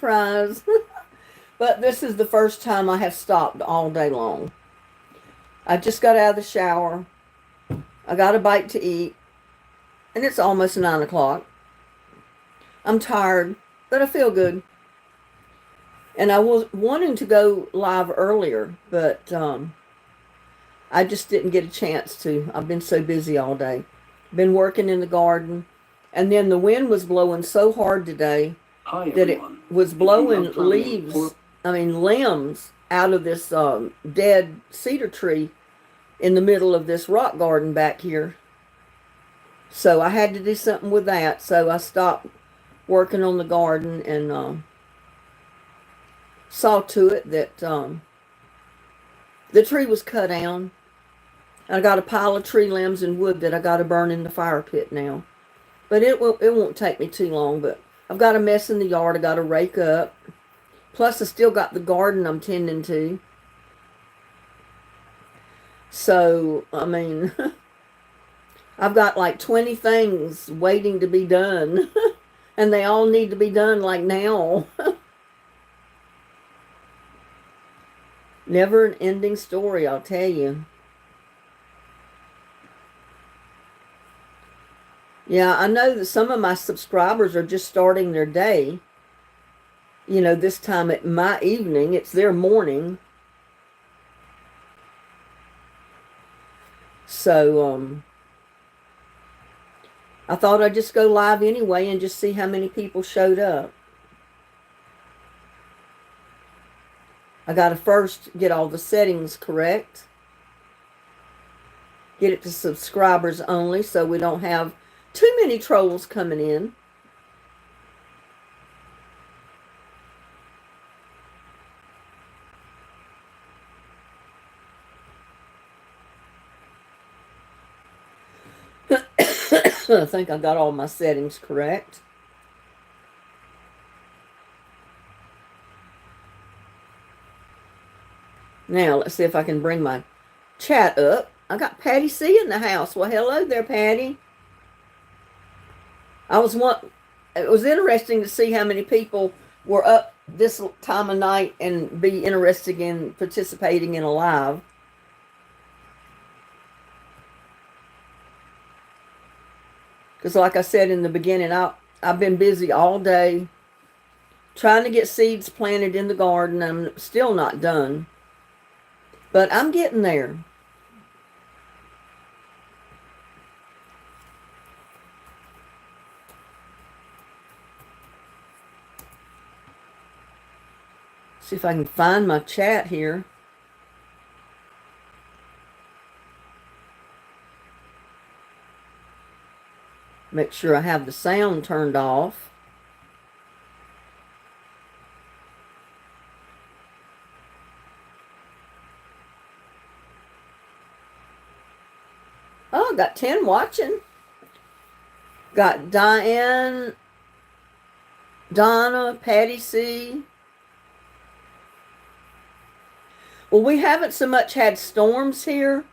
surprise. But this is the first time I have stopped all day long. I just got out of the shower. I got a bite to eat. And it's almost 9 o'clock. I'm tired, but I feel good. And I was wanting to go live earlier, but I just didn't get a chance to. I've been so busy all day. Been working in the garden. And then the wind was blowing so hard today that it was blowing limbs out of this dead cedar tree in the middle of this rock garden back here. So I had to do something with that. So I stopped working on the garden and saw to it that the tree was cut down. I got a pile of tree limbs and wood that I got to burn in the fire pit now. But it won't take me too long. But I've got a mess in the yard I got to rake up. Plus I still got the garden I'm tending to. So, I mean, I've got like 20 things waiting to be done. And they all need to be done like now. Never an ending story, I'll tell you. Yeah, I know that some of my subscribers are just starting their day. You know, this time at my evening, it's their morning. So, I thought I'd just go live anyway and just see how many people showed up. I got to first get all the settings correct. Get it to subscribers only so we don't have too many trolls coming in. I think I got all my settings correct. Now, let's see if I can bring my chat up. I got Patty C in the house. Well, hello there, Patty. It was interesting to see how many people were up this time of night and be interested in participating in a live. Because like I said in the beginning, I've been busy all day trying to get seeds planted in the garden. I'm still not done. But I'm getting there. See if I can find my chat here. Make sure I have the sound turned off. Oh, I got 10 watching. Got Diane, Donna, Patty C. Well, we haven't so much had storms here,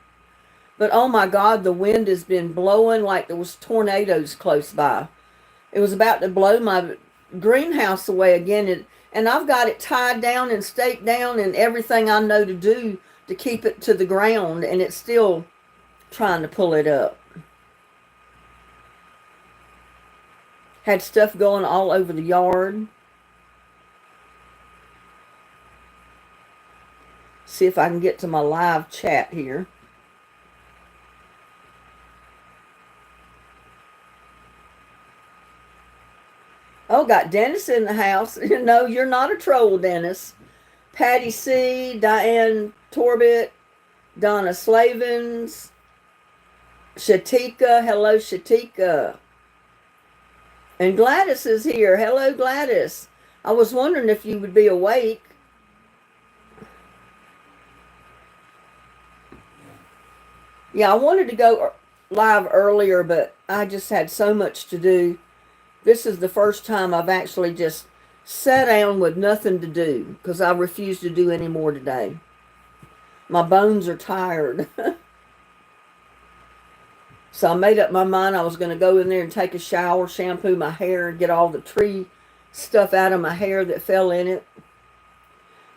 but oh my God, the wind has been blowing like there was tornadoes close by. It was about to blow my greenhouse away again, and I've got it tied down and staked down and everything I know to do to keep it to the ground, and it's still trying to pull it up. Had stuff going all over the yard. See if I can get to my live chat here. Oh, got Dennis in the house. No, you're not a troll, Dennis. Patty C, Diane Torbett, Donna Slavens, Shatika. Hello, Shatika. And Gladys is here. Hello, Gladys. I was wondering if you would be awake. Yeah, I wanted to go live earlier, but I just had so much to do. This is the first time I've actually just sat down with nothing to do because I refuse to do any more today. My bones are tired. So I made up my mind I was going to go in there and take a shower, shampoo my hair, and get all the tree stuff out of my hair that fell in it.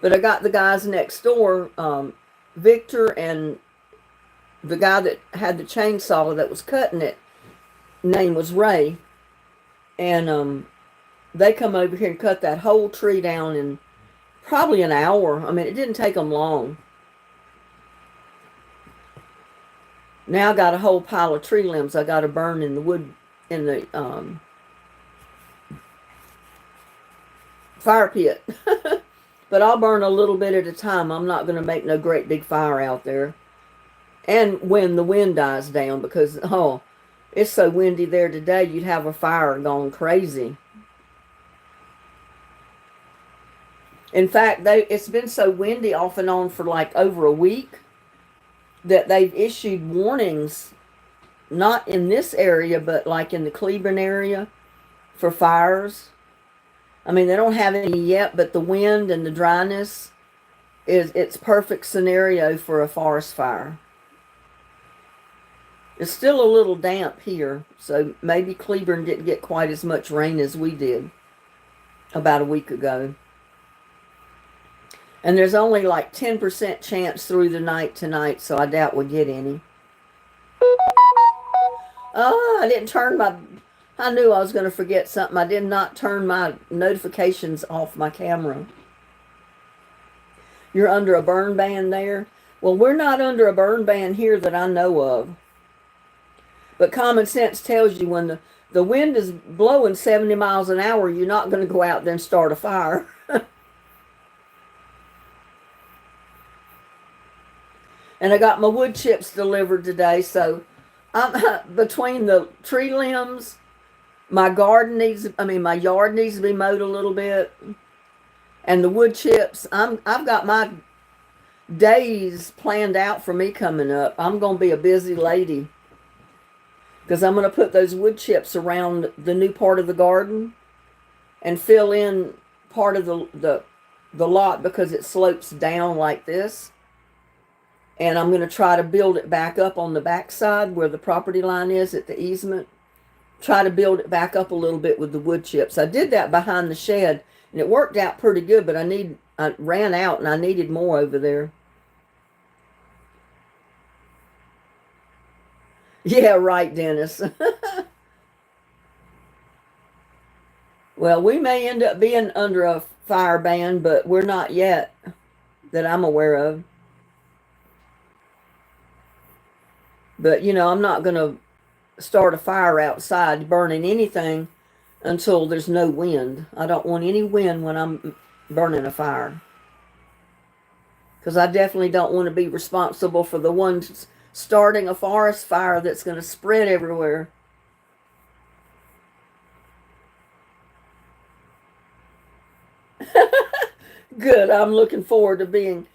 But I got the guys next door, Victor and the guy that had the chainsaw that was cutting it, name was Ray. And they come over here and cut that whole tree down in probably an hour. I mean, it didn't take them long. Now I got a whole pile of tree limbs I got to burn in the wood, in the fire pit. But I'll burn a little bit at a time. I'm not going to make no great big fire out there. And when the wind dies down, because, oh, it's so windy there today, you'd have a fire going crazy. In fact, it's been so windy off and on for like over a week that they've issued warnings, not in this area, but like in the Cleburne area, for fires. I mean, they don't have any yet, but the wind and the dryness it's perfect scenario for a forest fire. It's still a little damp here, so maybe Cleburne didn't get quite as much rain as we did about a week ago. And there's only like 10% chance through the night tonight, so I doubt we'll get any. Oh, I didn't turn my... I knew I was going to forget something. I did not turn my notifications off my camera. You're under a burn ban there? Well, we're not under a burn ban here that I know of. But common sense tells you when the wind is blowing 70 miles an hour, you're not going to go out there and start a fire. And I got my wood chips delivered today, so I'm between the tree limbs, my yard needs to be mowed a little bit, and the wood chips. I've got my days planned out for me coming up. I'm going to be a busy lady because I'm going to put those wood chips around the new part of the garden and fill in part of the lot because it slopes down like this. And I'm going to try to build it back up on the backside where the property line is at the easement. Try to build it back up a little bit with the wood chips. I did that behind the shed, and it worked out pretty good, but I ran out, and I needed more over there. Yeah, right, Dennis. Well, we may end up being under a fire ban, but we're not yet that I'm aware of. But, you know, I'm not going to start a fire outside burning anything until there's no wind. I don't want any wind when I'm burning a fire. Because I definitely don't want to be responsible for the ones starting a forest fire that's going to spread everywhere. Good. I'm looking forward to being...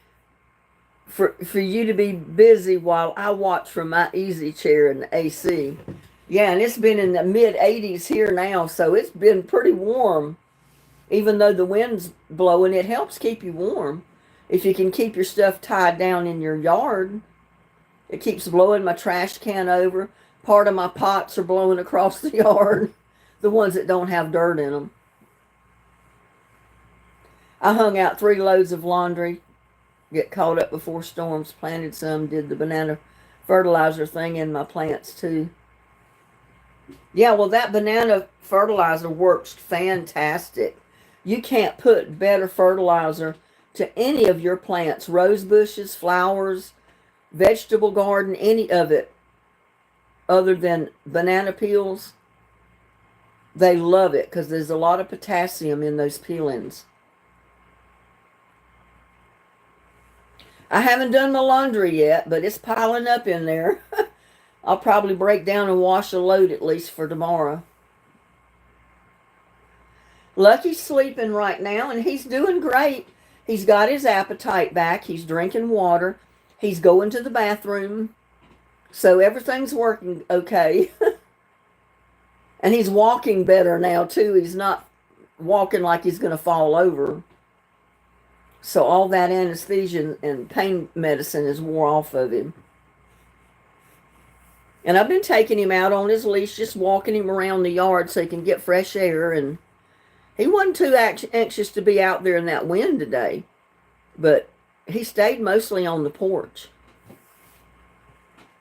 For you to be busy while I watch from my easy chair in the AC. Yeah, and it's been in the mid-80s here now, so it's been pretty warm. Even though the wind's blowing, it helps keep you warm. If you can keep your stuff tied down in your yard. It keeps blowing my trash can over. Part of my pots are blowing across the yard. The ones that don't have dirt in them. I hung out 3 loads of laundry. Get caught up before storms, planted some, did the banana fertilizer thing in my plants too. Yeah, well, that banana fertilizer works fantastic. You can't put better fertilizer to any of your plants, rose bushes, flowers, vegetable garden, any of it, other than banana peels. They love it because there's a lot of potassium in those peelings. I haven't done my laundry yet, but it's piling up in there. I'll probably break down and wash a load at least for tomorrow. Lucky's sleeping right now, and he's doing great. He's got his appetite back. He's drinking water. He's going to the bathroom. So everything's working okay. And he's walking better now, too. He's not walking like he's going to fall over. So all that anesthesia and pain medicine is wore off of him. And I've been taking him out on his leash, just walking him around the yard so he can get fresh air. And He wasn't too anxious to be out there in that wind today, but he stayed mostly on the porch.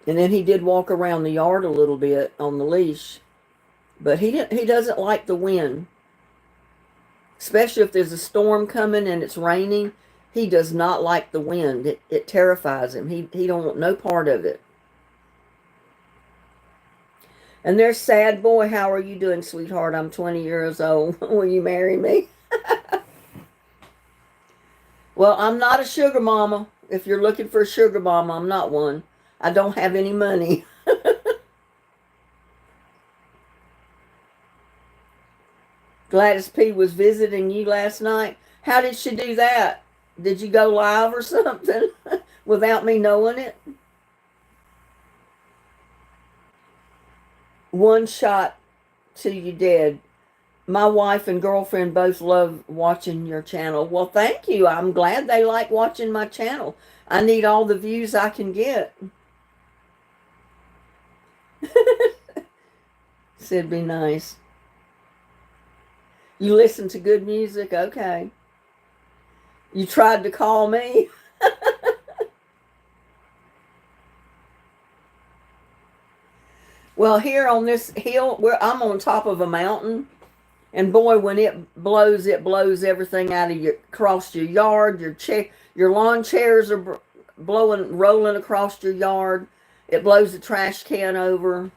And then he did walk around the yard a little bit on the leash. But he doesn't like the wind. Especially if there's a storm coming and it's raining. He does not like the wind. It terrifies him. He don't want no part of it. And there's Sad Boy. How are you doing, sweetheart? I'm 20 years old. Will you marry me? Well, I'm not a sugar mama. If you're looking for a sugar mama, I'm not one. I don't have any money. Gladys P. was visiting you last night. How did she do that? Did you go live or something without me knowing it? One shot till you dead. My wife and girlfriend both love watching your channel. Well, thank you. I'm glad they like watching my channel. I need all the views I can get. Said be nice. You listen to good music? Okay. You tried to call me? Well, here on this hill, where I'm on top of a mountain, and boy, when it blows everything out of across your yard. Your lawn chairs are rolling across your yard. It blows the trash can over.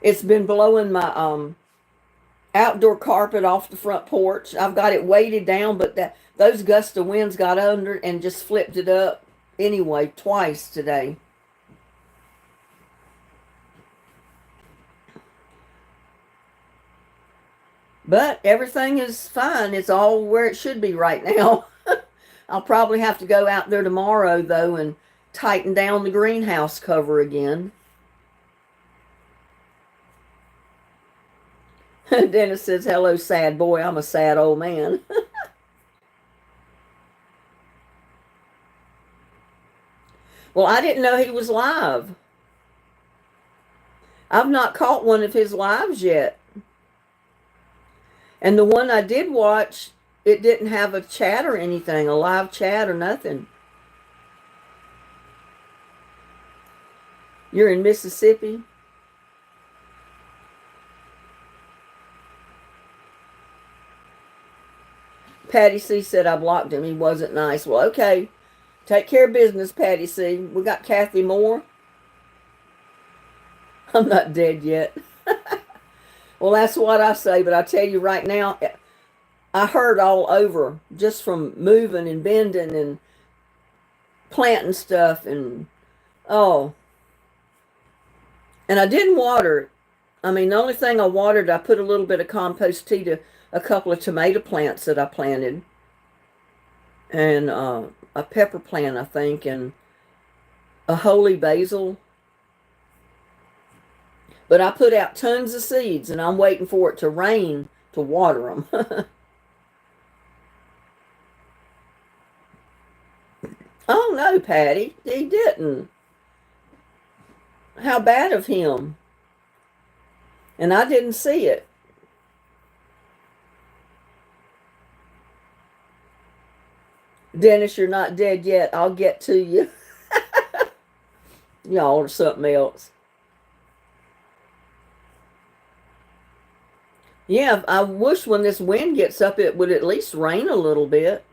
It's been blowing my outdoor carpet off the front porch. I've got it weighted down, but those gusts of winds got under it and just flipped it up anyway twice today. But everything is fine. It's all where it should be right now. I'll probably have to go out there tomorrow, though, and tighten down the greenhouse cover again. Dennis says, hello, sad boy. I'm a sad old man. Well, I didn't know he was live. I've not caught one of his lives yet. And the one I did watch, it didn't have a chat or anything, a live chat or nothing. You're in Mississippi? Patty C said I blocked him. He wasn't nice. Well, okay. Take care of business, Patty C. We got Kathy Moore. I'm not dead yet. Well, that's what I say, but I tell you right now, I hurt all over just from moving and bending and planting stuff and, oh. And I didn't water it. I mean, the only thing I watered, I put a little bit of compost tea to a couple of tomato plants that I planted. And a pepper plant, I think, and a holy basil. But I put out tons of seeds, and I'm waiting for it to rain to water them. Oh, no, Patty. He didn't. How bad of him. And I didn't see it. Dennis, you're not dead yet. I'll get to you. Y'all or something else. Yeah, I wish when this wind gets up, it would at least rain a little bit.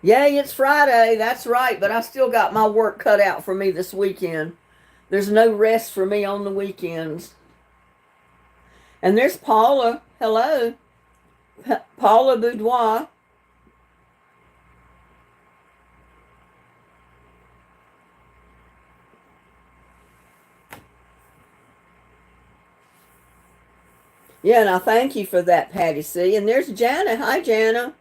Yay, it's Friday. That's right, but I still got my work cut out for me this weekend. There's no rest for me on the weekends. And there's Paula. Hello. Paula Boudoir. Yeah, and I thank you for that, Patty C. And there's Jana. Hi, Jana.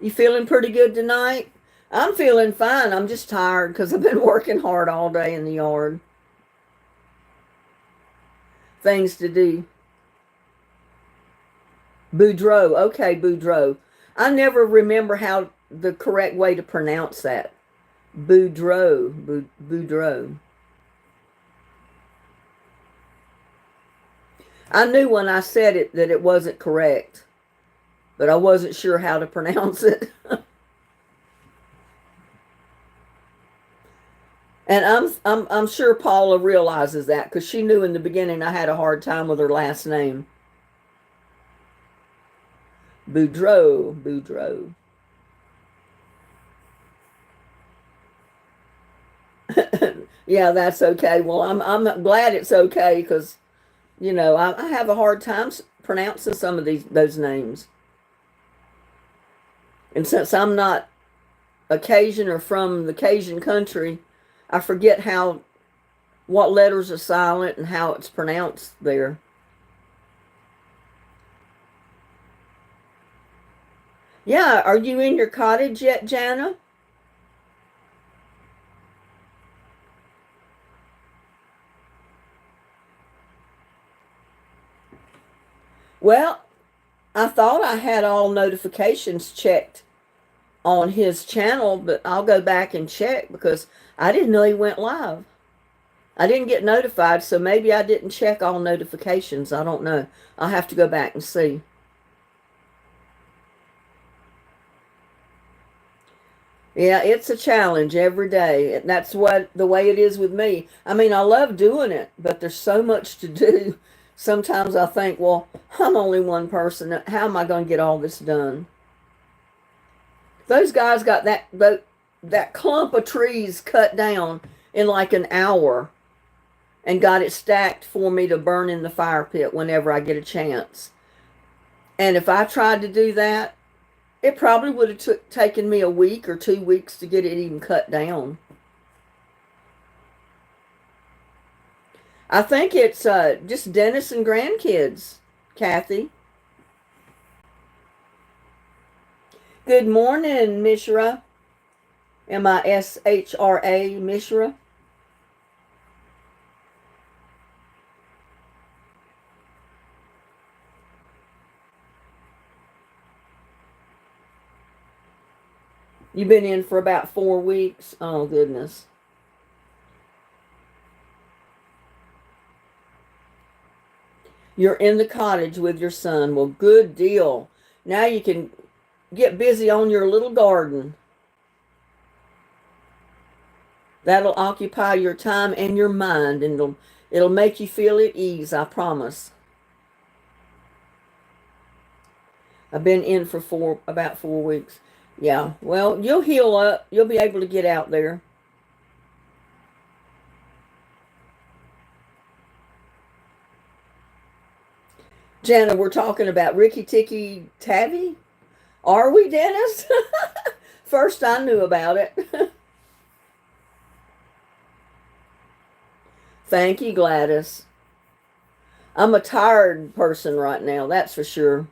You feeling pretty good tonight? I'm feeling fine. I'm just tired because I've been working hard all day in the yard. Things to do. Boudreaux. Okay, Boudreaux. I never remember how the correct way to pronounce that. Boudreaux. Boudreaux. I knew when I said it that it wasn't correct, but I wasn't sure how to pronounce it. And I'm sure Paula realizes that because she knew in the beginning I had a hard time with her last name. Boudreaux, Boudreaux. Yeah, that's okay. Well, I'm glad it's okay because I have a hard time pronouncing some of those names. And since I'm not a Cajun or from the Cajun country, I forget what letters are silent and how it's pronounced there. Yeah, are you in your cottage yet, Jana? Well, I thought I had all notifications checked on his channel, but I'll go back and check because I didn't know he went live. I didn't get notified, so maybe I didn't check all notifications. I don't know. I'll have to go back and see. Yeah, it's a challenge every day. That's the way it is with me. I mean, I love doing it, but there's so much to do. Sometimes I think, well, I'm only one person. How am I going to get all this done? Those guys got that clump of trees cut down in like an hour and got it stacked for me to burn in the fire pit whenever I get a chance. And if I tried to do that, it probably would have taken me a week or 2 weeks to get it even cut down. I think it's just Dennis and grandkids, Kathy. Good morning, Mishra. Mishra, Mishra. You've been in for about 4 weeks. Oh, goodness. You're in the cottage with your son. Well, good deal. Now you can get busy on your little garden. That'll occupy your time and your mind, and it'll make you feel at ease, I promise. I've been in for about 4 weeks. Yeah, well, you'll heal up. You'll be able to get out there. Jana, we're talking about Ricky Tikki Tavi. Are we, Dennis? First I knew about it. Thank you, Gladys. I'm a tired person right now, that's for sure.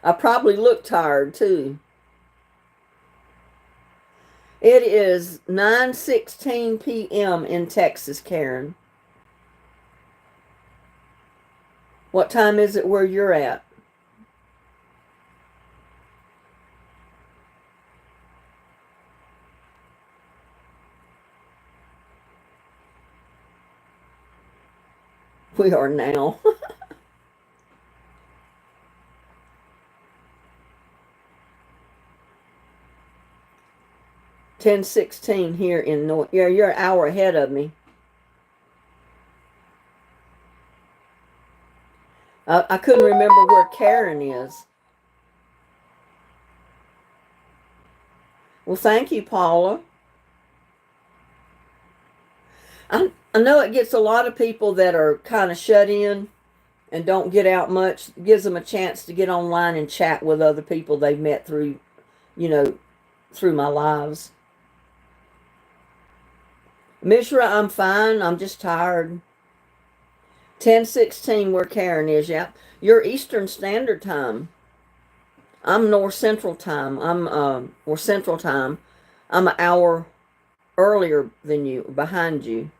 I probably look tired too. It is 9:16 p.m. in Texas, Karen. What time is it where you're at? We are now. 10:16 here in North. Yeah, you're an hour ahead of me. I couldn't remember where Karen is. Well, thank you, Paula. I know it gets a lot of people that are kind of shut in and don't get out much. It gives them a chance to get online and chat with other people they've met through, you know, through my lives. Mishra, I'm fine. I'm just tired. 10:16 where Karen is. Yeah, you're Eastern Standard Time. I'm North Central Time. or Central Time. I'm an hour earlier than you, behind you.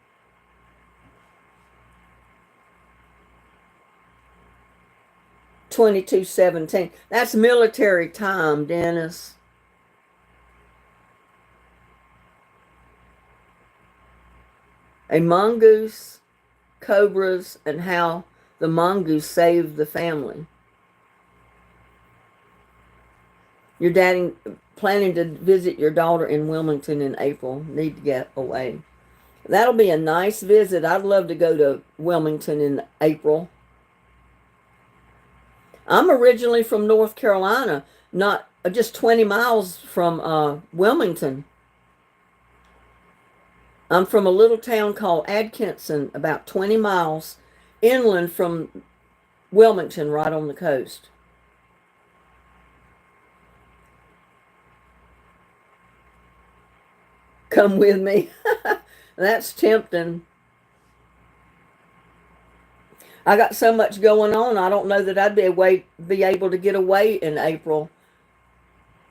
22:17. That's military time, Dennis. A mongoose, cobras, and how The mongoose saved the family. Your daddy planning to visit your daughter in Wilmington in April. Need to get away. That'll be a nice visit. I'd love to go to Wilmington in April. I'm originally from North Carolina, not just 20 miles from Wilmington. I'm from a little town called Atkinson, about 20 miles inland from Wilmington, right on the coast. Come with me. That's tempting. I got so much going on. I don't know that I'd be able to get away in April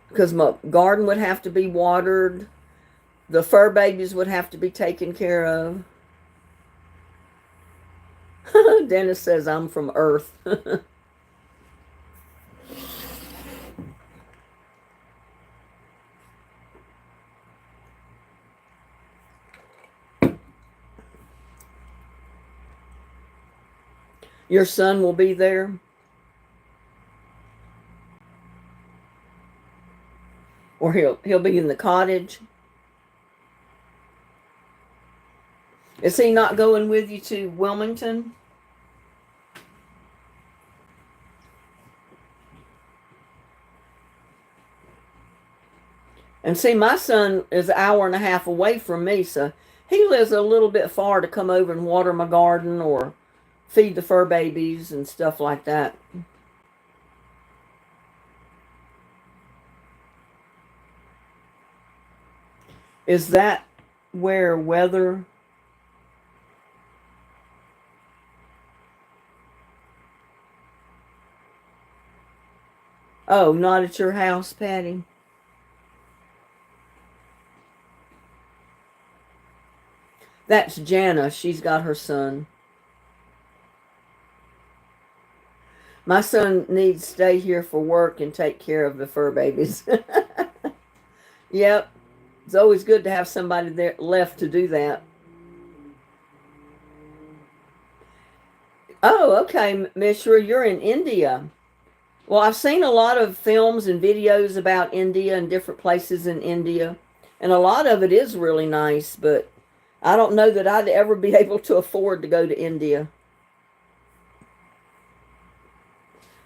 because my garden would have to be watered. The fur babies would have to be taken care of. Dennis says I'm from Earth. Your son will be there? Or he'll be in the cottage? Is he not going with you to Wilmington? And see, my son is an hour and a half away from me, so he lives a little bit far to come over and water my garden or feed the fur babies and stuff like that. Is that where weather... Oh, not at your house, Patty? That's Jana. She's got her son. My son needs to stay here for work and take care of the fur babies. Yep. It's always good to have somebody there left to do that. Oh, okay, Mishra, you're in India. Well, I've seen a lot of films and videos about India and different places in India, and a lot of it is really nice, but I don't know that I'd ever be able to afford to go to India.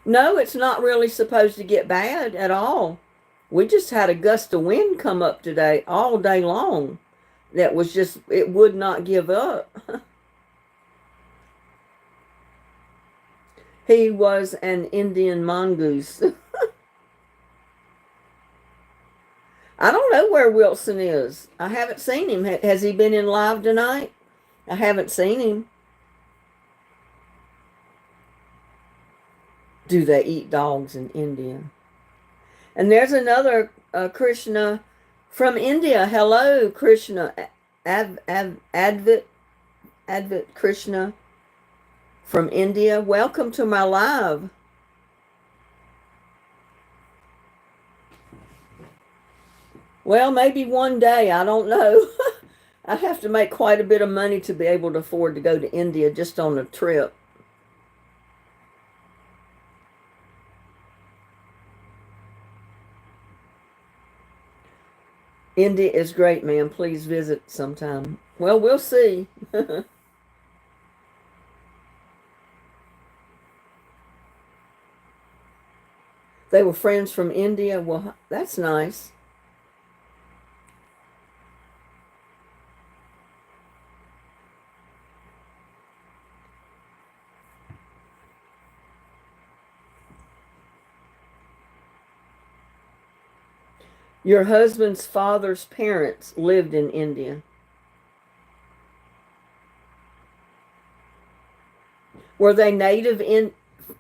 No, it's not really supposed to get bad at all. We just had a gust of wind come up today all day long. That was just, it would not give up. He was an Indian mongoose. I don't know where Wilson is. I haven't seen him. Has he been in live tonight? I haven't seen him. Do they eat dogs in India? And there's another Krishna from India. Hello, Krishna. Advait Krishna from India. Welcome to my live. Well, maybe one day. I don't know. I'd have to make quite a bit of money to be able to afford to go to India just on a trip. India is great, man. Please visit sometime. Well, we'll see. They were friends from India. Well, that's nice. Your husband's father's parents lived in India. Were they native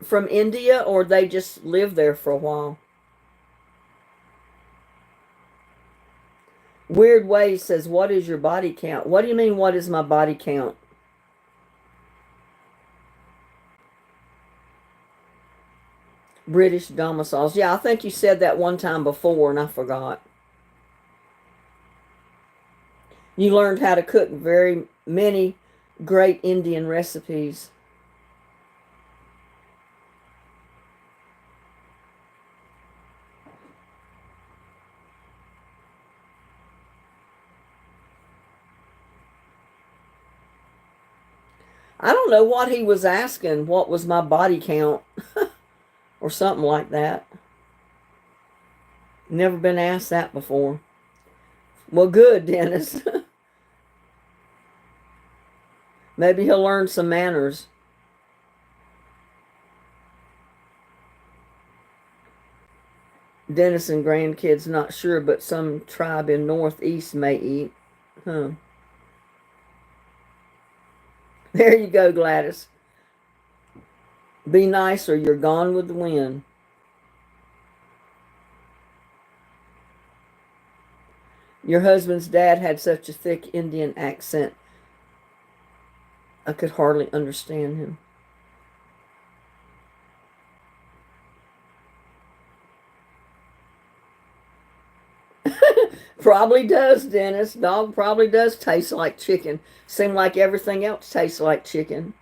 from India, or they just lived there for a while? Weird Way says, what is your body count? What do you mean, what is my body count? British domiciles. Yeah, I think you said that one time before and I forgot. You learned how to cook very many great Indian recipes. I don't know what he was asking. What was my body count? Or something like that. Never been asked that before. Well, good, Dennis. Maybe he'll learn some manners. Dennis and grandkids, not sure, but some tribe in Northeast may eat. Huh. There you go, Gladys. Be nice or you're gone with the wind. Your husband's dad had such a thick Indian accent, I could hardly understand him. Probably does, Dennis. Dog probably does taste like chicken. Seem like everything else tastes like chicken.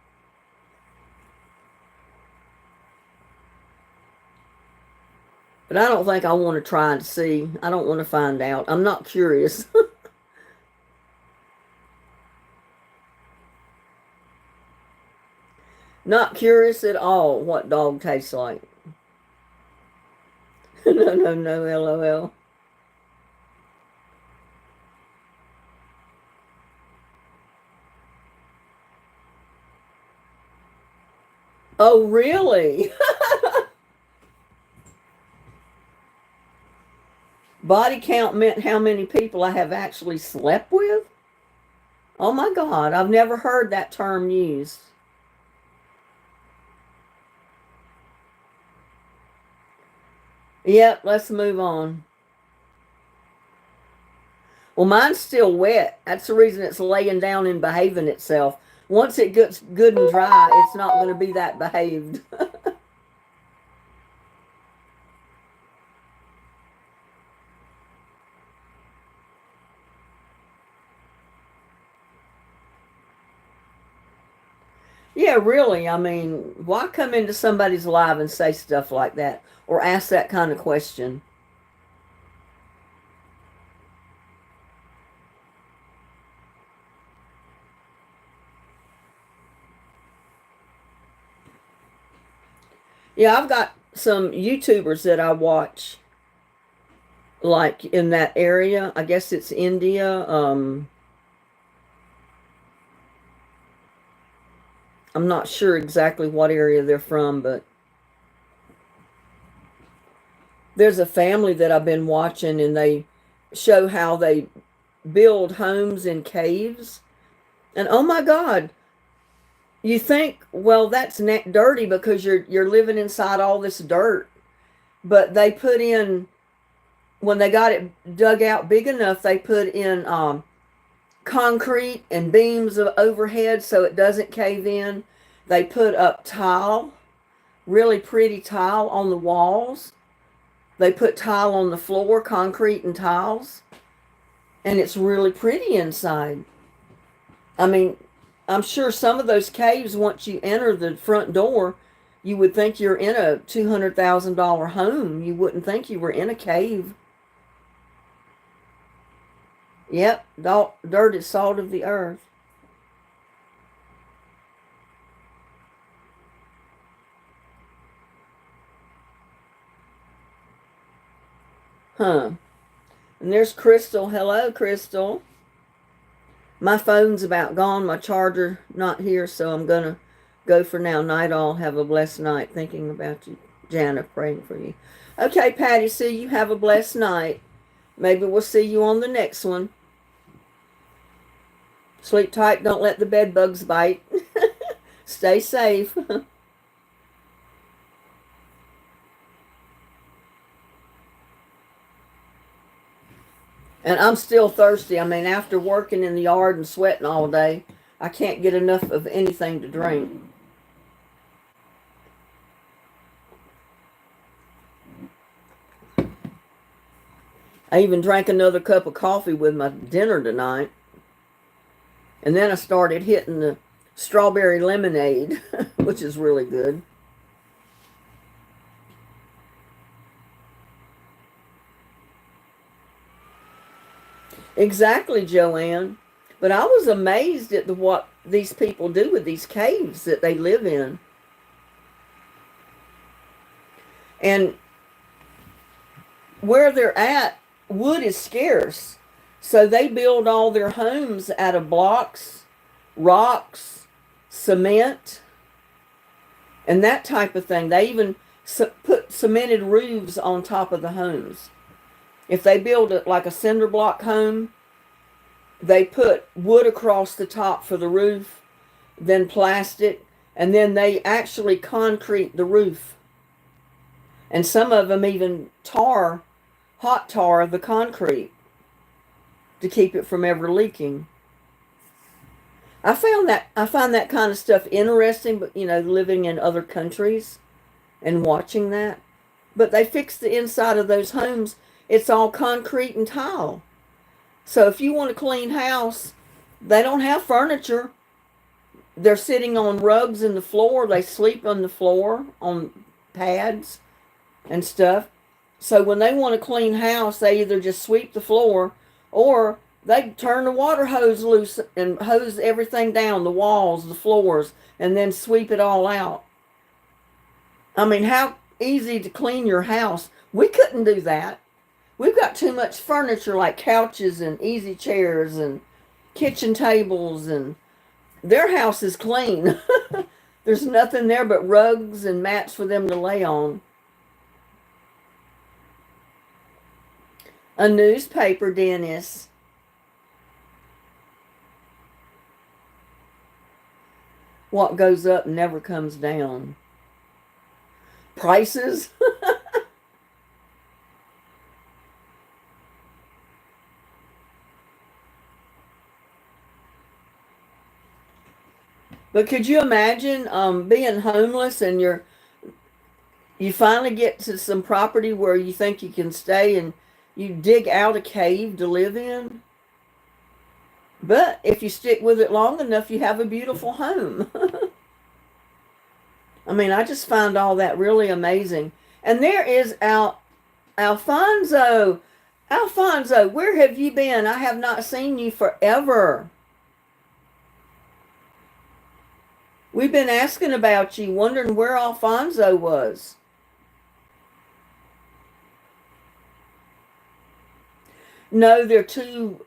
But I don't think I want to try and see. I don't want to find out. I'm not curious. Not curious at all what dog tastes like. No, no, no, LOL. Oh, really? Body count meant how many people I have actually slept with? Oh my God, I've never heard that term used. Yep, let's move on. Well, mine's still wet. That's the reason it's laying down and behaving itself. Once it gets good and dry, it's not going to be that behaved. Yeah, really. I mean, why come into somebody's life and say stuff like that or ask that kind of question? Yeah, I've got some YouTubers that I watch like in that area. I guess it's India. I'm not sure exactly what area they're from, but there's a family that I've been watching and they show how they build homes in caves. And oh my God, you think, well, that's dirty because you're living inside all this dirt. But they put in when they got it dug out big enough, they put in concrete and beams of overhead so it doesn't cave in. They put up tile, really pretty tile on the walls. They put tile on the floor, concrete and tiles, and it's really pretty inside. I mean, I'm sure some of those caves, once you enter the front door, you would think you're in a $200,000 home. You wouldn't think you were in a cave. Yep, dirt is salt of the earth. Huh. And there's Crystal. Hello, Crystal. My phone's about gone. My charger not here, so I'm going to go for now. Night all. Have a blessed night. Thinking about you, Jana, praying for you. Okay, Patty, see you. Have a blessed night. Maybe we'll see you on the next one. Sleep tight. Don't let the bed bugs bite. Stay safe. And I'm still thirsty. I mean, after working in the yard and sweating all day, I can't get enough of anything to drink. I even drank another cup of coffee with my dinner tonight. And then I started hitting the strawberry lemonade, which is really good. Exactly, Joanne. But I was amazed at what these people do with these caves that they live in. And where they're at, wood is scarce. So they build all their homes out of blocks, rocks, cement, and that type of thing. They even put cemented roofs on top of the homes. If they build it like a cinder block home, they put wood across the top for the roof, then plastic, and then they actually concrete the roof. And some of them even hot tar the concrete to keep it from ever leaking. I find that kind of stuff interesting, but living in other countries and watching that. But they fix the inside of those homes. It's all concrete and tile. So if you want a clean house, they don't have furniture. They're sitting on rugs in the floor. They sleep on the floor on pads and stuff. So when they want a clean house, they either just sweep the floor or they turn the water hose loose and hose everything down, the walls, the floors, and then sweep it all out. I mean, how easy to clean your house. We couldn't do that. We've got too much furniture like couches and easy chairs and kitchen tables, and their house is clean. There's nothing there but rugs and mats for them to lay on. A newspaper, Dennis. What goes up never comes down. Prices? But could you imagine being homeless and you finally get to some property where you think you can stay and you dig out a cave to live in? But if you stick with it long enough, you have a beautiful home. I mean, I just find all that really amazing. And there is Alfonso. Alfonso, where have you been? I have not seen you forever. We've been asking about you, wondering where Alfonso was. No, they're too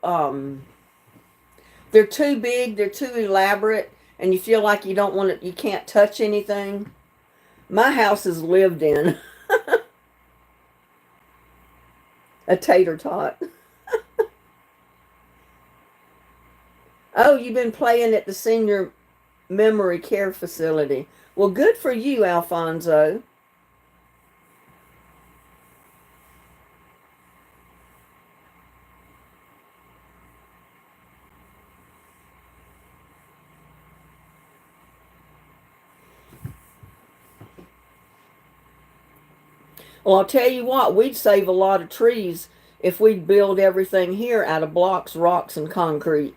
big, they're too elaborate, and you feel like you can't touch anything. My house is lived in. A tater tot. Oh, you've been playing at the senior memory care facility. Well, good for you, Alfonso. Well, I'll tell you what, we'd save a lot of trees if we'd build everything here out of blocks, rocks, and concrete.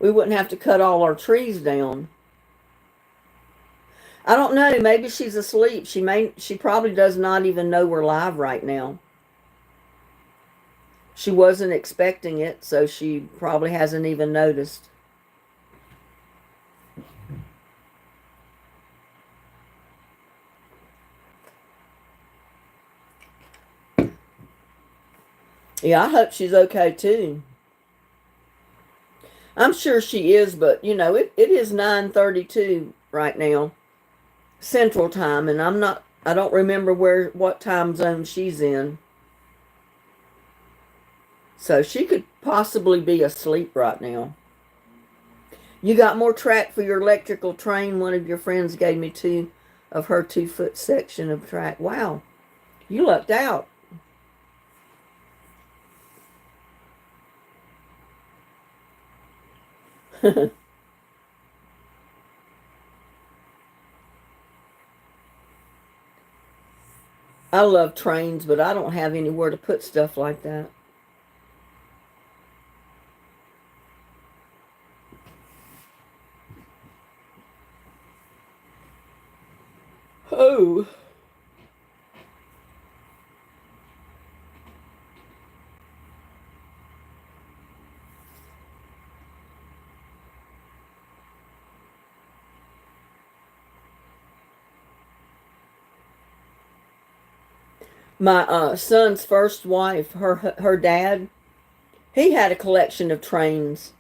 We wouldn't have to cut all our trees down. I don't know. Maybe she's asleep. She probably does not even know we're live right now. She wasn't expecting it, so she probably hasn't even noticed. Yeah, I hope she's okay too. I'm sure she is, but it is 9:32 right now, Central Time, and I don't remember what time zone she's in. So she could possibly be asleep right now. You got more track for your electrical train. One of your friends gave me two of her 2-foot section of track. Wow, you lucked out. I love trains, but I don't have anywhere to put stuff like that. Oh. My son's first wife, her dad, he had a collection of trains,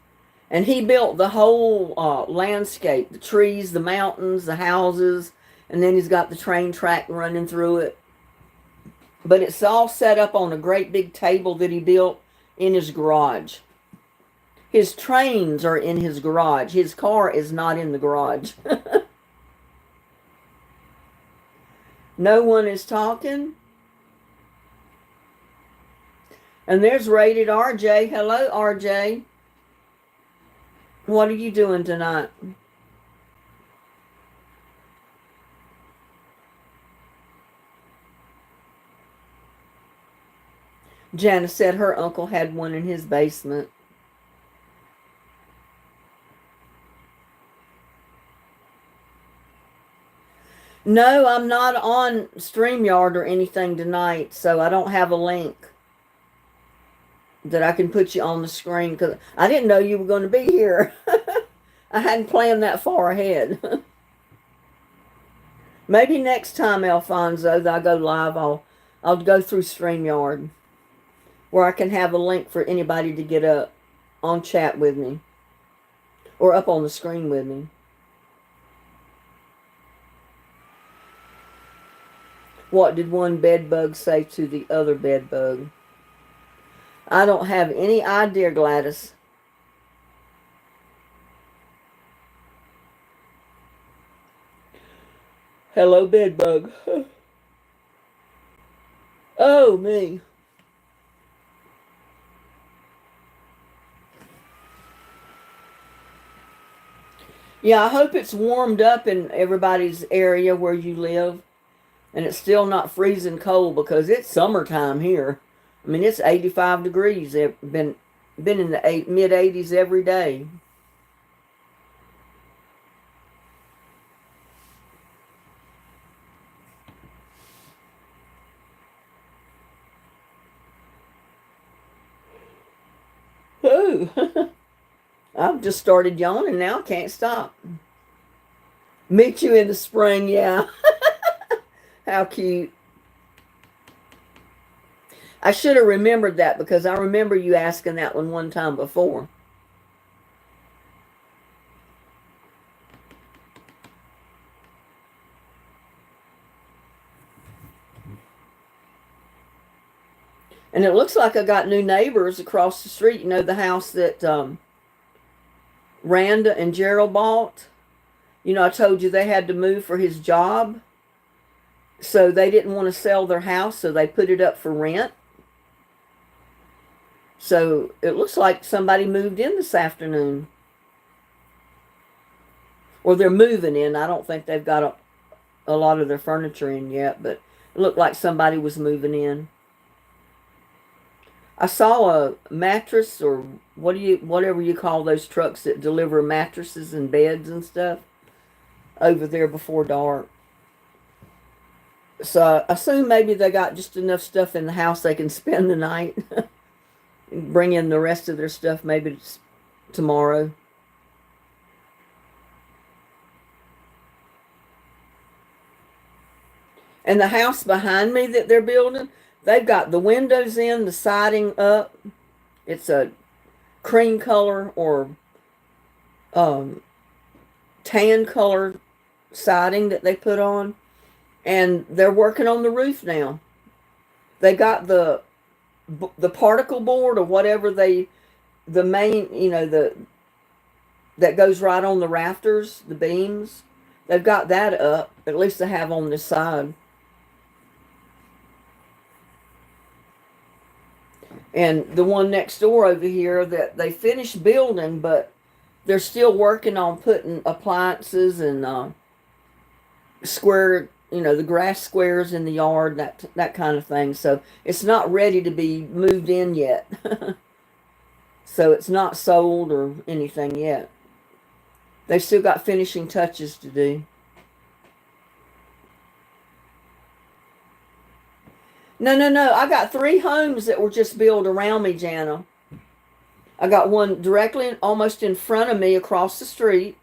and he built the whole landscape, the trees, the mountains, the houses, and then he's got the train track running through it. But it's all set up on a great big table that he built in his garage. His trains are in his garage. His car is not in the garage. No one is talking. And there's Rated RJ. Hello, RJ. What are you doing tonight? Janice said her uncle had one in his basement. No, I'm not on StreamYard or anything tonight, so I don't have a link that I can put you on the screen because I didn't know you were going to be here. I hadn't planned that far ahead. Maybe next time, Alfonso, that I go live, I'll go through StreamYard where I can have a link for anybody to get up on chat with me or up on the screen with me. What did one bed bug say to the other bed bug? I don't have any idea, Gladys. Hello, bed bug. Oh, me. Yeah, I hope it's warmed up in everybody's area where you live. And it's still not freezing cold because it's summertime here. I mean, it's 85 degrees. It's been in the mid-80s every day. Ooh. I've just started yawning now. I can't stop. Meet you in the spring, yeah. How cute. I should have remembered that because I remember you asking that one time before. And it looks like I got new neighbors across the street. You know, the house that Randa and Gerald bought. You know, I told you they had to move for his job. So they didn't want to sell their house, so they put it up for rent. So it looks like somebody moved in this afternoon. Or they're moving in. I don't think they've got a lot of their furniture in yet, but it looked like somebody was moving in. I saw a mattress, or whatever you call those trucks that deliver mattresses and beds and stuff, over there before dark. So I assume maybe they got just enough stuff in the house they can spend the night. Bring in the rest of their stuff maybe tomorrow. And the house behind me that they're building, they've got the windows in, the siding up. It's a cream color or tan color siding that they put on. And they're working on the roof now. They got the particle board or whatever the main, you know, that goes right on the rafters, the beams. They've got that up. At least they have on this side. And the one next door over here that they finished building, but they're still working on putting appliances and square, you know, the grass squares in the yard, that kind of thing. So it's not ready to be moved in yet. So it's not sold or anything yet. They've still got finishing touches to do. No. I got 3 homes that were just built around me, Jana. I got one directly almost in front of me across the street.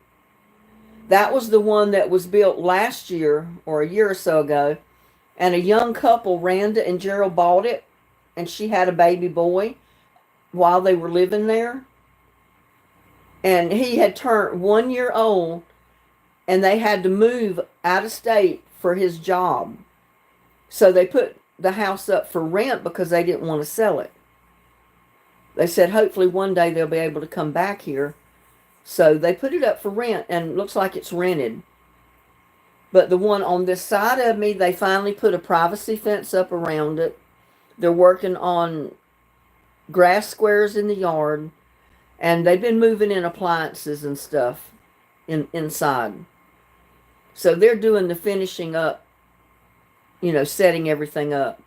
That was the one that was built last year or a year or so ago. And a young couple, Randa and Gerald, bought it, and she had a baby boy while they were living there. And he had turned 1 year old, and they had to move out of state for his job. So they put the house up for rent because they didn't want to sell it. They said hopefully one day they'll be able to come back here. So they put it up for rent, and it looks like it's rented. But the one on this side of me, they finally put a privacy fence up around it. They're working on grass squares in the yard. And they've been moving in appliances and stuff inside. So they're doing the finishing up, setting everything up.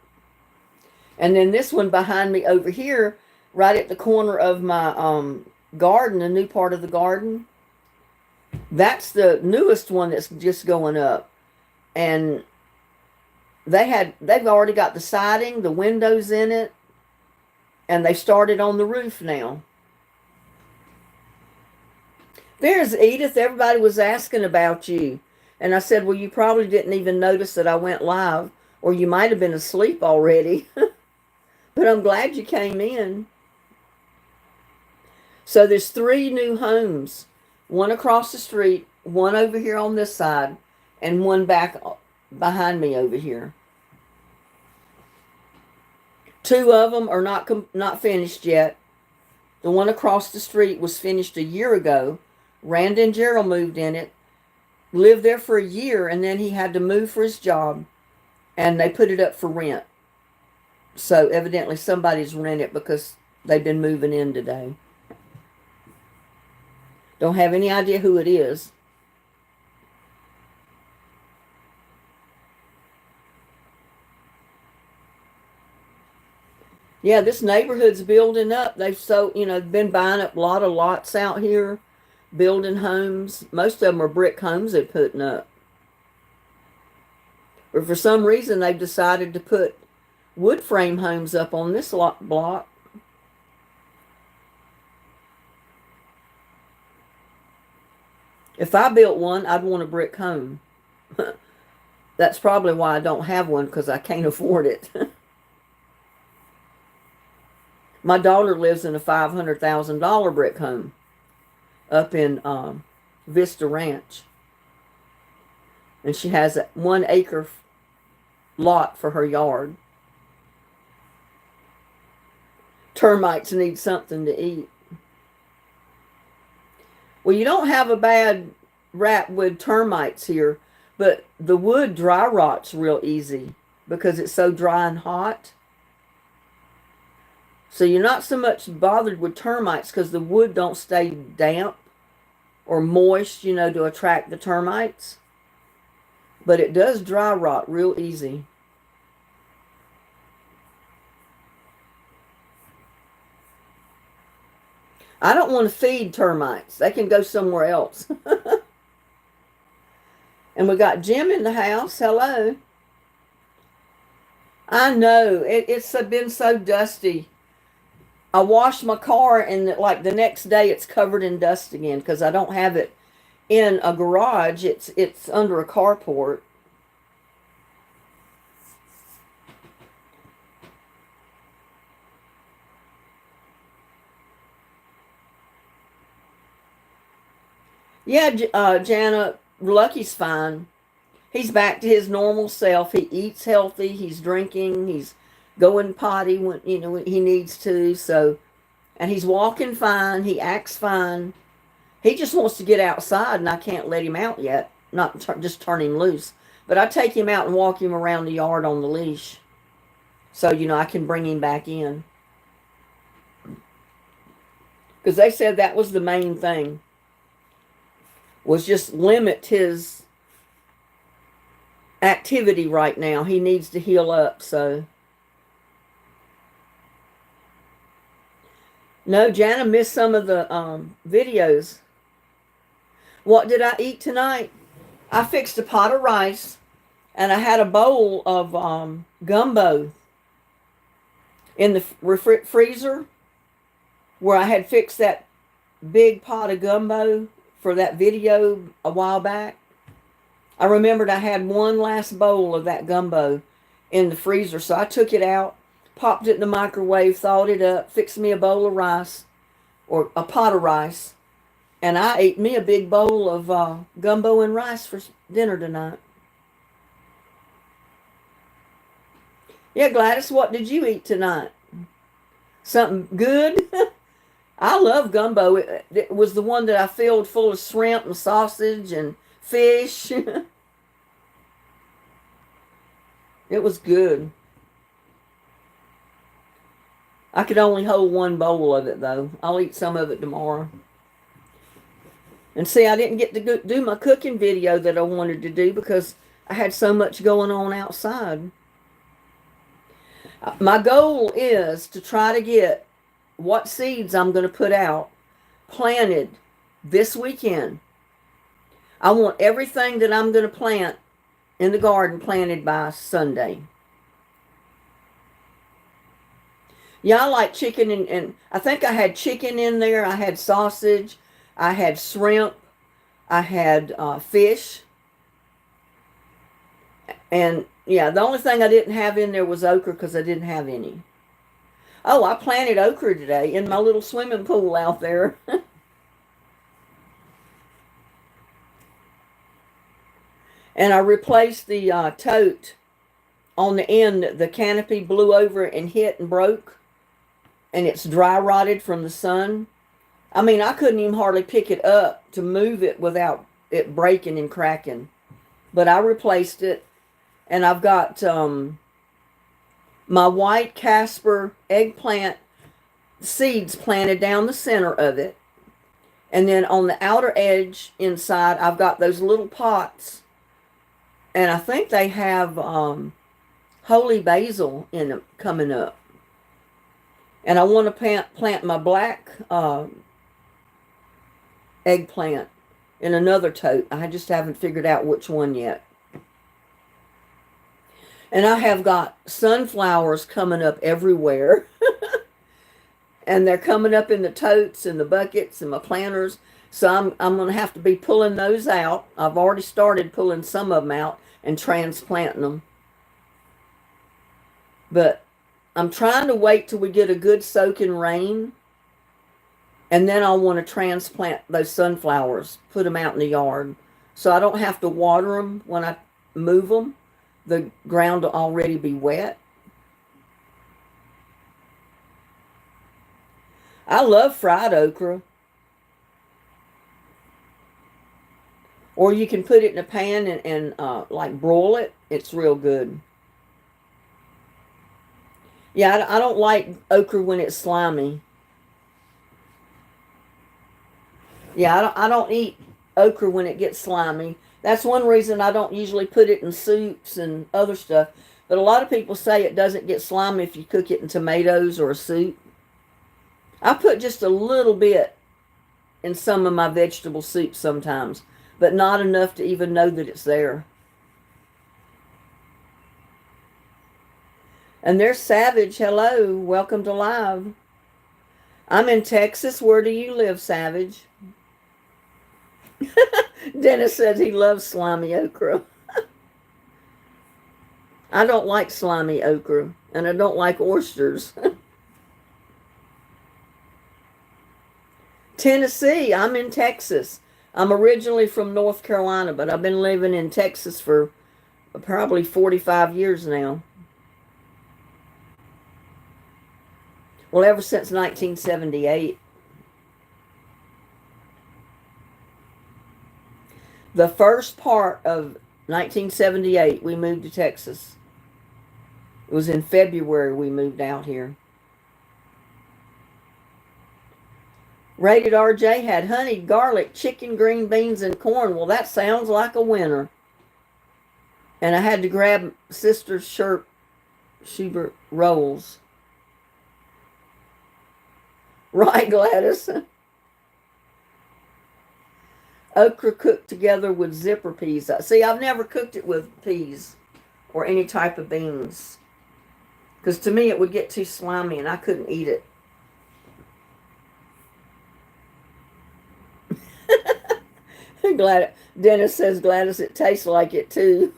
And then this one behind me over here, right at the corner of my garden, the new part of the garden, that's the newest one that's just going up. And they've already got the siding, the windows in it, and they started on the roof now. There's Edith. Everybody was asking about you. And I said, well, you probably didn't even notice that I went live, or you might have been asleep already. But I'm glad you came in. So there's 3 new homes. One across the street, one over here on this side, and one back behind me over here. 2 of them are not finished yet. The one across the street was finished a year ago. Rand and Gerald moved in it, lived there for a year, and then he had to move for his job, and they put it up for rent. So evidently somebody's rented it because they've been moving in today. Don't have any idea who it is. Yeah, this neighborhood's building up. They've been buying up a lot of lots out here, building homes. Most of them are brick homes they're putting up. But for some reason, they've decided to put wood frame homes up on this block. If I built one, I'd want a brick home. That's probably why I don't have one, because I can't afford it. My daughter lives in a $500,000 brick home up in Vista Ranch. And she has a 1 acre lot for her yard. Termites need something to eat. Well, you don't have a bad rap with termites here, but the wood dry rots real easy because it's so dry and hot. So you're not so much bothered with termites because the wood don't stay damp or moist, to attract the termites. But it does dry rot real easy. I don't want to feed termites. They can go somewhere else. And we got Jim in the house. Hello. I know. It's been so dusty. I washed my car, and like the next day it's covered in dust again because I don't have it in a garage. It's under a carport. Yeah, Jana, Lucky's fine. He's back to his normal self. He eats healthy. He's drinking. He's going potty when he needs to. So, and he's walking fine. He acts fine. He just wants to get outside, and I can't let him out yet. Not just turn him loose, but I take him out and walk him around the yard on the leash, so I can bring him back in. Because they said that was the main thing. Was just limit his activity right now. He needs to heal up, so. No, Jana missed some of the videos. What did I eat tonight? I fixed a pot of rice, and I had a bowl of gumbo in the freezer where I had fixed that big pot of gumbo for that video a while back. I remembered I had one last bowl of that gumbo, in the freezer. So I took it out, popped it in the microwave, thawed it up, fixed me a bowl of rice or a pot of rice, and I ate me a big bowl of gumbo and rice for dinner tonight. Yeah, Gladys, what did you eat tonight? Something good? I love gumbo. It was the one that I filled full of shrimp and sausage and fish. It was good. I could only hold one bowl of it, though. I'll eat some of it tomorrow. And see, I didn't get to do my cooking video that I wanted to do because I had so much going on outside. My goal is to try to get what seeds I'm going to put out planted this weekend. I want everything that I'm going to plant in the garden planted by Sunday. Yeah, I like chicken, and I think I had chicken in there. I had sausage. I had shrimp. I had fish. And yeah, the only thing I didn't have in there was okra because I didn't have any. Oh, I planted okra today in my little swimming pool out there. And I replaced the tote on the end. The canopy blew over and hit and broke. And it's dry rotted from the sun. I mean, I couldn't even hardly pick it up to move it without it breaking and cracking. But I replaced it. And I've got my white Casper eggplant seeds planted down the center of it. And then on the outer edge inside, I've got those little pots. And I think they have holy basil in them coming up. And I want to plant my black eggplant in another tote. I just haven't figured out which one yet. And I have got sunflowers coming up everywhere. And they're coming up in the totes and the buckets and my planters. So I'm going to have to be pulling those out. I've already started pulling some of them out and transplanting them. But I'm trying to wait till we get a good soaking rain. And then I'll want to transplant those sunflowers, put them out in the yard. So I don't have to water them when I move them. The ground will already be wet. I love fried okra. Or you can put it in a pan and like broil it. It's real good. Yeah, I don't like okra when it's slimy. Yeah, I don't eat okra when it gets slimy. That's one reason I don't usually put it in soups and other stuff. But a lot of people say it doesn't get slimy if you cook it in tomatoes or a soup. I put just a little bit in some of my vegetable soups sometimes, but not enough to even know that it's there. And there's Savage. Hello. Welcome to live. I'm in Texas. Where do you live, Savage? Dennis says he loves slimy okra. I don't like slimy okra, and I don't like oysters. Tennessee. I'm in Texas. I'm originally from North Carolina, but I've been living in Texas for probably 45 years now. Well, ever since 1978. The first part of 1978, we moved to Texas. It was in February we moved out here. Rated RJ had honey, garlic, chicken, green beans, and corn. Well, that sounds like a winner. And I had to grab Sister Schubert rolls. Right, Gladys? Okra cooked together with zipper peas. See, I've never cooked it with peas or any type of beans. Because to me, it would get too slimy and I couldn't eat it. Dennis says, Gladys, it tastes like it too.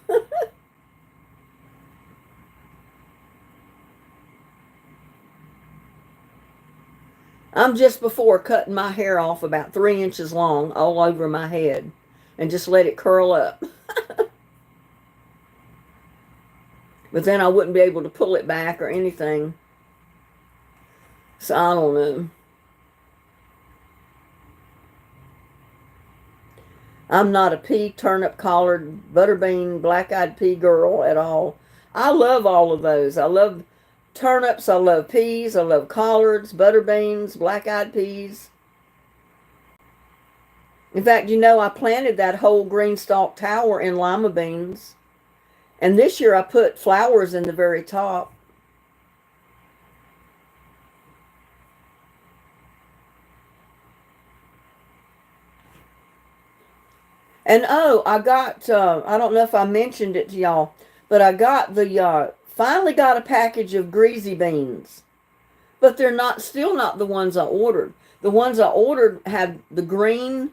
I'm just before cutting my hair off about 3 inches long all over my head and just let it curl up. But then I wouldn't be able to pull it back or anything. So I don't know. I'm not a pea, turnip, collard, butterbean, black-eyed pea girl at all. I love all of those. I love turnips. I love peas. I love collards, butterbeans, black-eyed peas. In fact, I planted that whole green stalk tower in lima beans. And this year I put flowers in the very top. And oh, I got, I don't know if I mentioned it to y'all, but I got finally got a package of greasy beans. But they're still not the ones I ordered. The ones I ordered had the green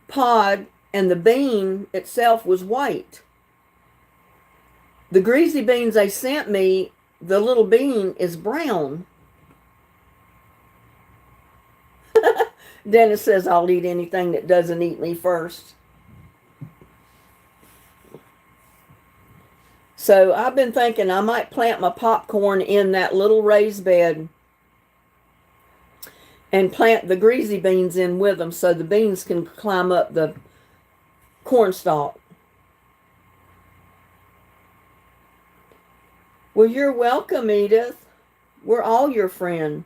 pod and the bean itself was white. The greasy beans they sent me, the little bean is brown. Dennis says I'll eat anything that doesn't eat me first. So I've been thinking I might plant my popcorn in that little raised bed and plant the greasy beans in with them so the beans can climb up the corn stalk. Well, you're welcome, Edith. We're all your friend.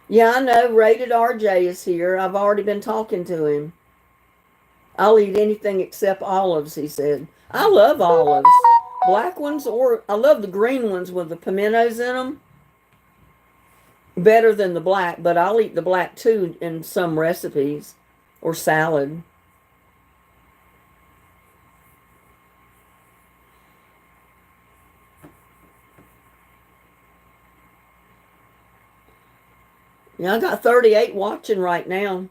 Yeah, I know. Rated RJ is here. I've already been talking to him. I'll eat anything except olives, he said. I love olives. Black ones, or I love the green ones with the pimentos in them. Better than the black, but I'll eat the black too in some recipes or salad. Yeah, I got 38 watching right now.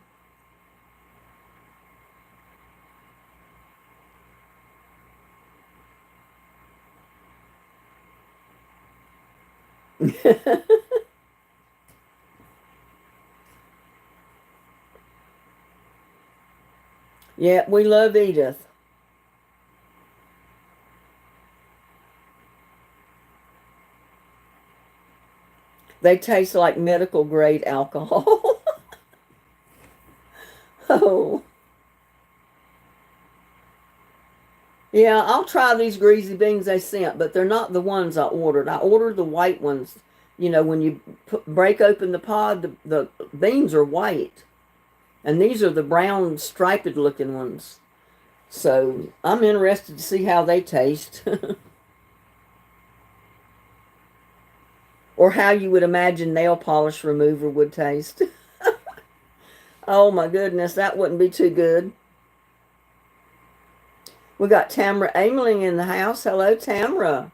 Yeah, we love Edith. They taste like medical grade alcohol. Oh. Yeah, I'll try these greasy beans they sent, but they're not the ones I ordered. I ordered the white ones. When you break open the pod, the beans are white. And these are the brown striped looking ones. So I'm interested to see how they taste. Or how you would imagine nail polish remover would taste. Oh my goodness, that wouldn't be too good. We got Tamra Ameling in the house. Hello, Tamra.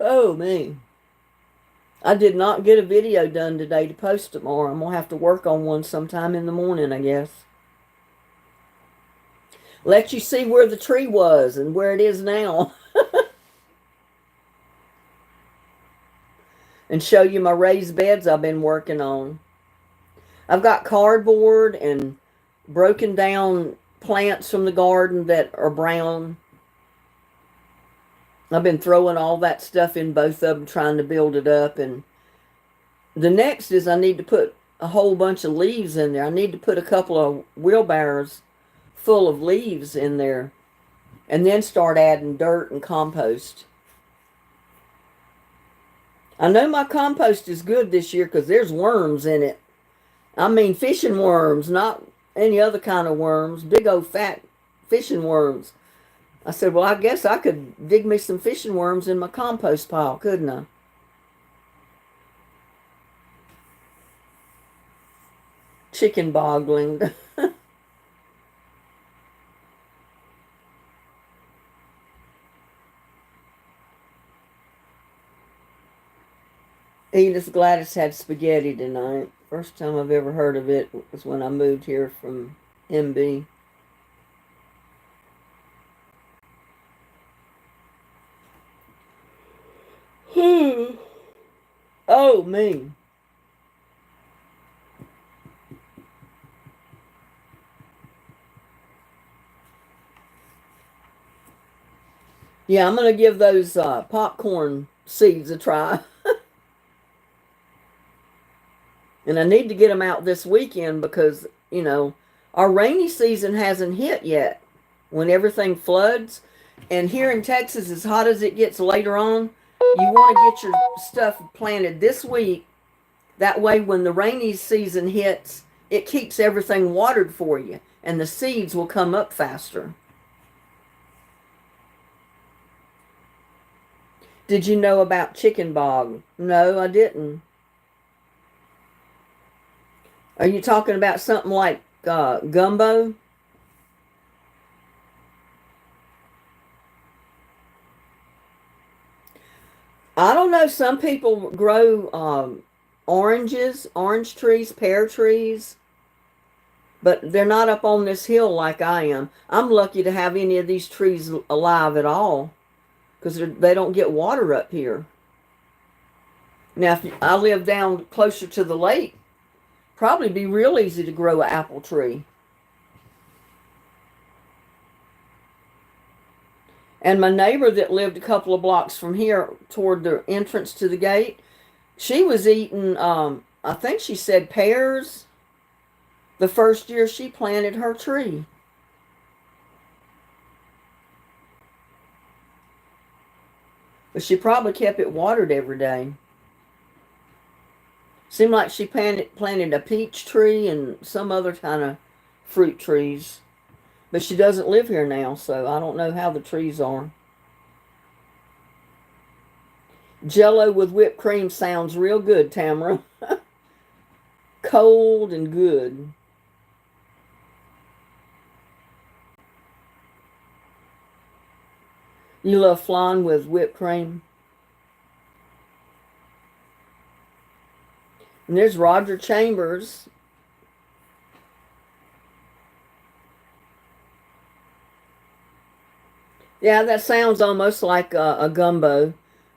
Oh, me. I did not get a video done today to post tomorrow. I'm going to have to work on one sometime in the morning, I guess. Let you see where the tree was and where it is now. And show you my raised beds I've been working on. I've got cardboard and broken down plants from the garden that are brown. I've been throwing all that stuff in both of them, trying to build it up. And the next is I need to put a whole bunch of leaves in there. I need to put a couple of wheelbarrows full of leaves in there. And then start adding dirt and compost. I know my compost is good this year because there's worms in it. I mean fishing worms, not any other kind of worms. Big old fat fishing worms. I said, well, I guess I could dig me some fishing worms in my compost pile, couldn't I? Chicken boggling. Edith Gladys had spaghetti tonight. First time I've ever heard of it was when I moved here from MB. Oh, me. Yeah, I'm going to give those popcorn seeds a try. And I need to get them out this weekend because, our rainy season hasn't hit yet when everything floods. And here in Texas, as hot as it gets later on, you want to get your stuff planted this week. That way, when the rainy season hits, it keeps everything watered for you and the seeds will come up faster. Did you know about chicken bog? No, I didn't. Are you talking about something like gumbo? I don't know. Some people grow orange trees, pear trees, but they're not up on this hill like I am. I'm lucky to have any of these trees alive at all because they don't get water up here. Now, if I live down closer to the lake, probably be real easy to grow an apple tree. And my neighbor that lived a couple of blocks from here toward the entrance to the gate, she was eating, I think she said pears the first year she planted her tree. But she probably kept it watered every day. Seemed like she planted a peach tree and some other kind of fruit trees. But she doesn't live here now, so I don't know how the trees are. Jello with whipped cream sounds real good, Tamara. Cold and good. You love flan with whipped cream? And there's Roger Chambers. Yeah, that sounds almost like a gumbo,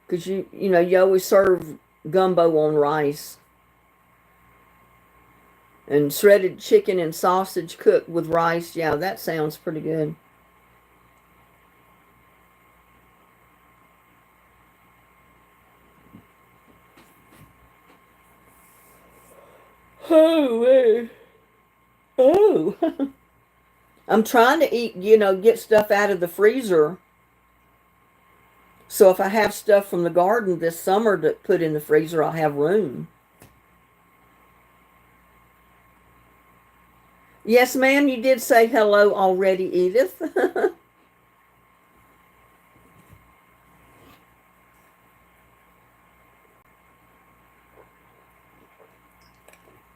because you always serve gumbo on rice. And shredded chicken and sausage cooked with rice. Yeah, that sounds pretty good. Oh, oh. I'm trying to eat, get stuff out of the freezer. So if I have stuff from the garden this summer to put in the freezer, I'll have room. Yes, ma'am, you did say hello already, Edith.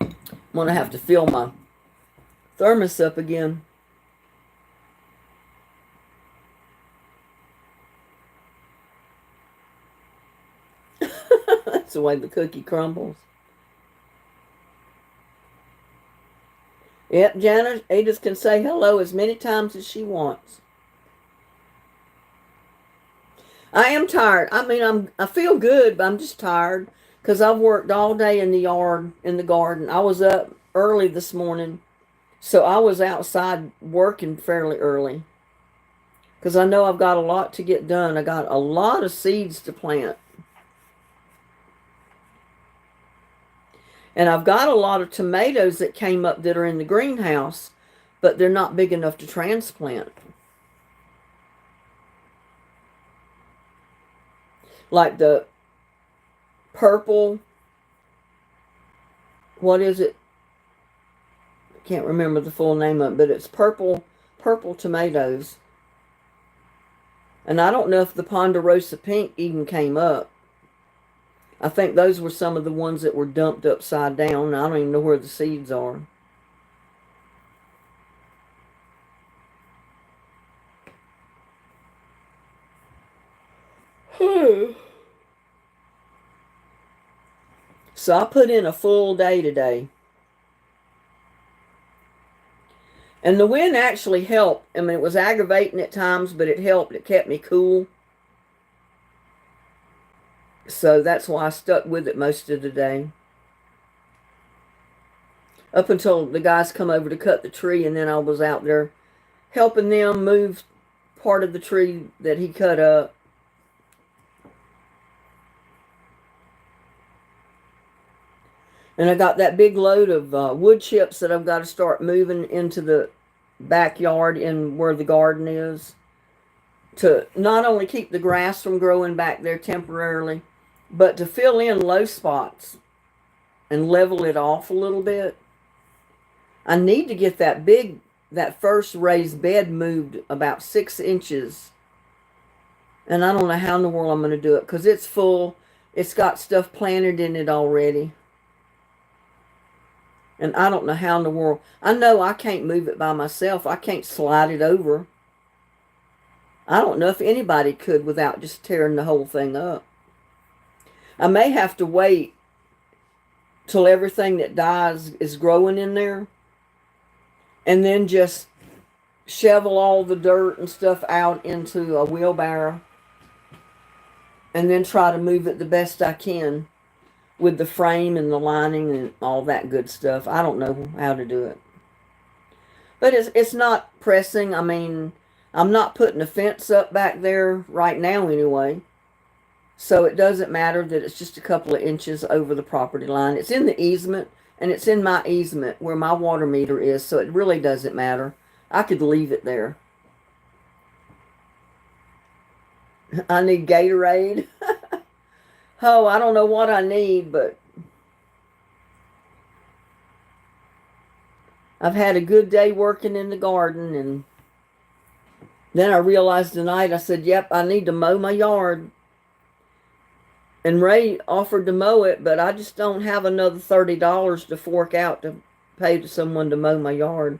I'm going to have to fill my thermos up again. That's the way the cookie crumbles. Yep, Janice, Edith can say hello as many times as she wants. I am tired. I mean, I feel good, but I'm just tired because I've worked all day in the yard, in the garden. I was up early this morning, so I was outside working fairly early because I know I've got a lot to get done. I got a lot of seeds to plant. And I've got a lot of tomatoes that came up that are in the greenhouse, but they're not big enough to transplant. Like the purple, what is it? I can't remember the full name of it, but it's purple tomatoes. And I don't know if the Ponderosa Pink even came up. I think those were some of the ones that were dumped upside down. I don't even know where the seeds are. So I put in a full day today. And the wind actually helped. I mean, it was aggravating at times, but it helped. It kept me cool. So that's why I stuck with it most of the day. Up until the guys come over to cut the tree, and then I was out there helping them move part of the tree that he cut up. And I got that big load of wood chips that I've got to start moving into the backyard in where the garden is, to not only keep the grass from growing back there temporarily, but to fill in low spots and level it off a little bit. I need to get that first raised bed moved about 6 inches. And I don't know how in the world I'm going to do it, because it's full. It's got stuff planted in it already. And I don't know how in the world. I know I can't move it by myself. I can't slide it over. I don't know if anybody could without just tearing the whole thing up. I may have to wait till everything that dies is growing in there, and then just shovel all the dirt and stuff out into a wheelbarrow, and then try to move it the best I can with the frame and the lining and all that good stuff. I don't know how to do it. But it's not pressing. I mean, I'm not putting a fence up back there right now anyway. So it doesn't matter that it's just a couple of inches over the property line. It's in the easement, and it's in my easement where my water meter is, so it really doesn't matter. I could leave it there. I need Gatorade. Oh, I don't know what I need, but I've had a good day working in the garden, and then I realized tonight, I said, yep, I need to mow my yard. And Ray offered to mow it, but I just don't have another $30 to fork out to pay to someone to mow my yard.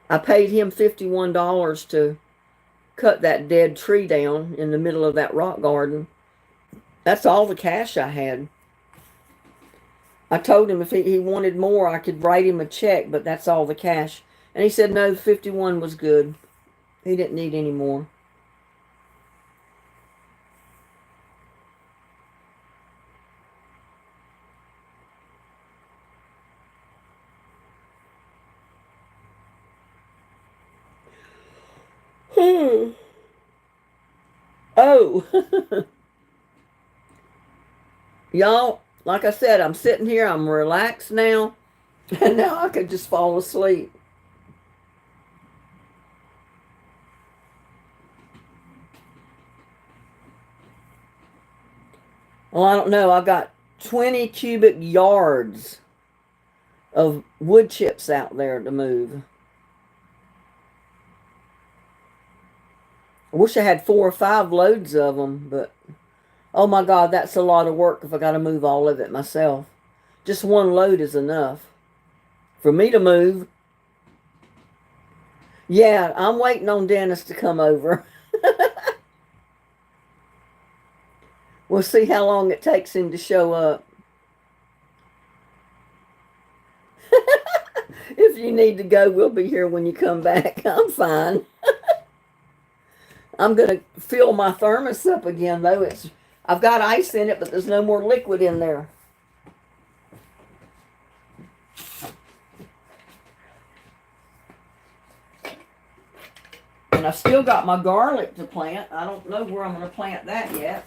I paid him $51 to cut that dead tree down in the middle of that rock garden. That's all the cash I had. I told him if he wanted more, I could write him a check, but that's all the cash. And he said no, 51 was good. He didn't need any more. Oh. Y'all, like I said, I'm sitting here, I'm relaxed now, and now I could just fall asleep. Well, I don't know. I got 20 cubic yards of wood chips out there to move. I wish I had 4 or 5 loads of them, but oh my God, that's a lot of work if I got to move all of it myself. Just one load is enough for me to move. Yeah, I'm waiting on Dennis to come over. We'll see how long it takes him to show up. If you need to go, we'll be here when you come back. I'm fine. I'm going to fill my thermos up again, though. I've got ice in it, but there's no more liquid in there. And I've still got my garlic to plant. I don't know where I'm going to plant that yet.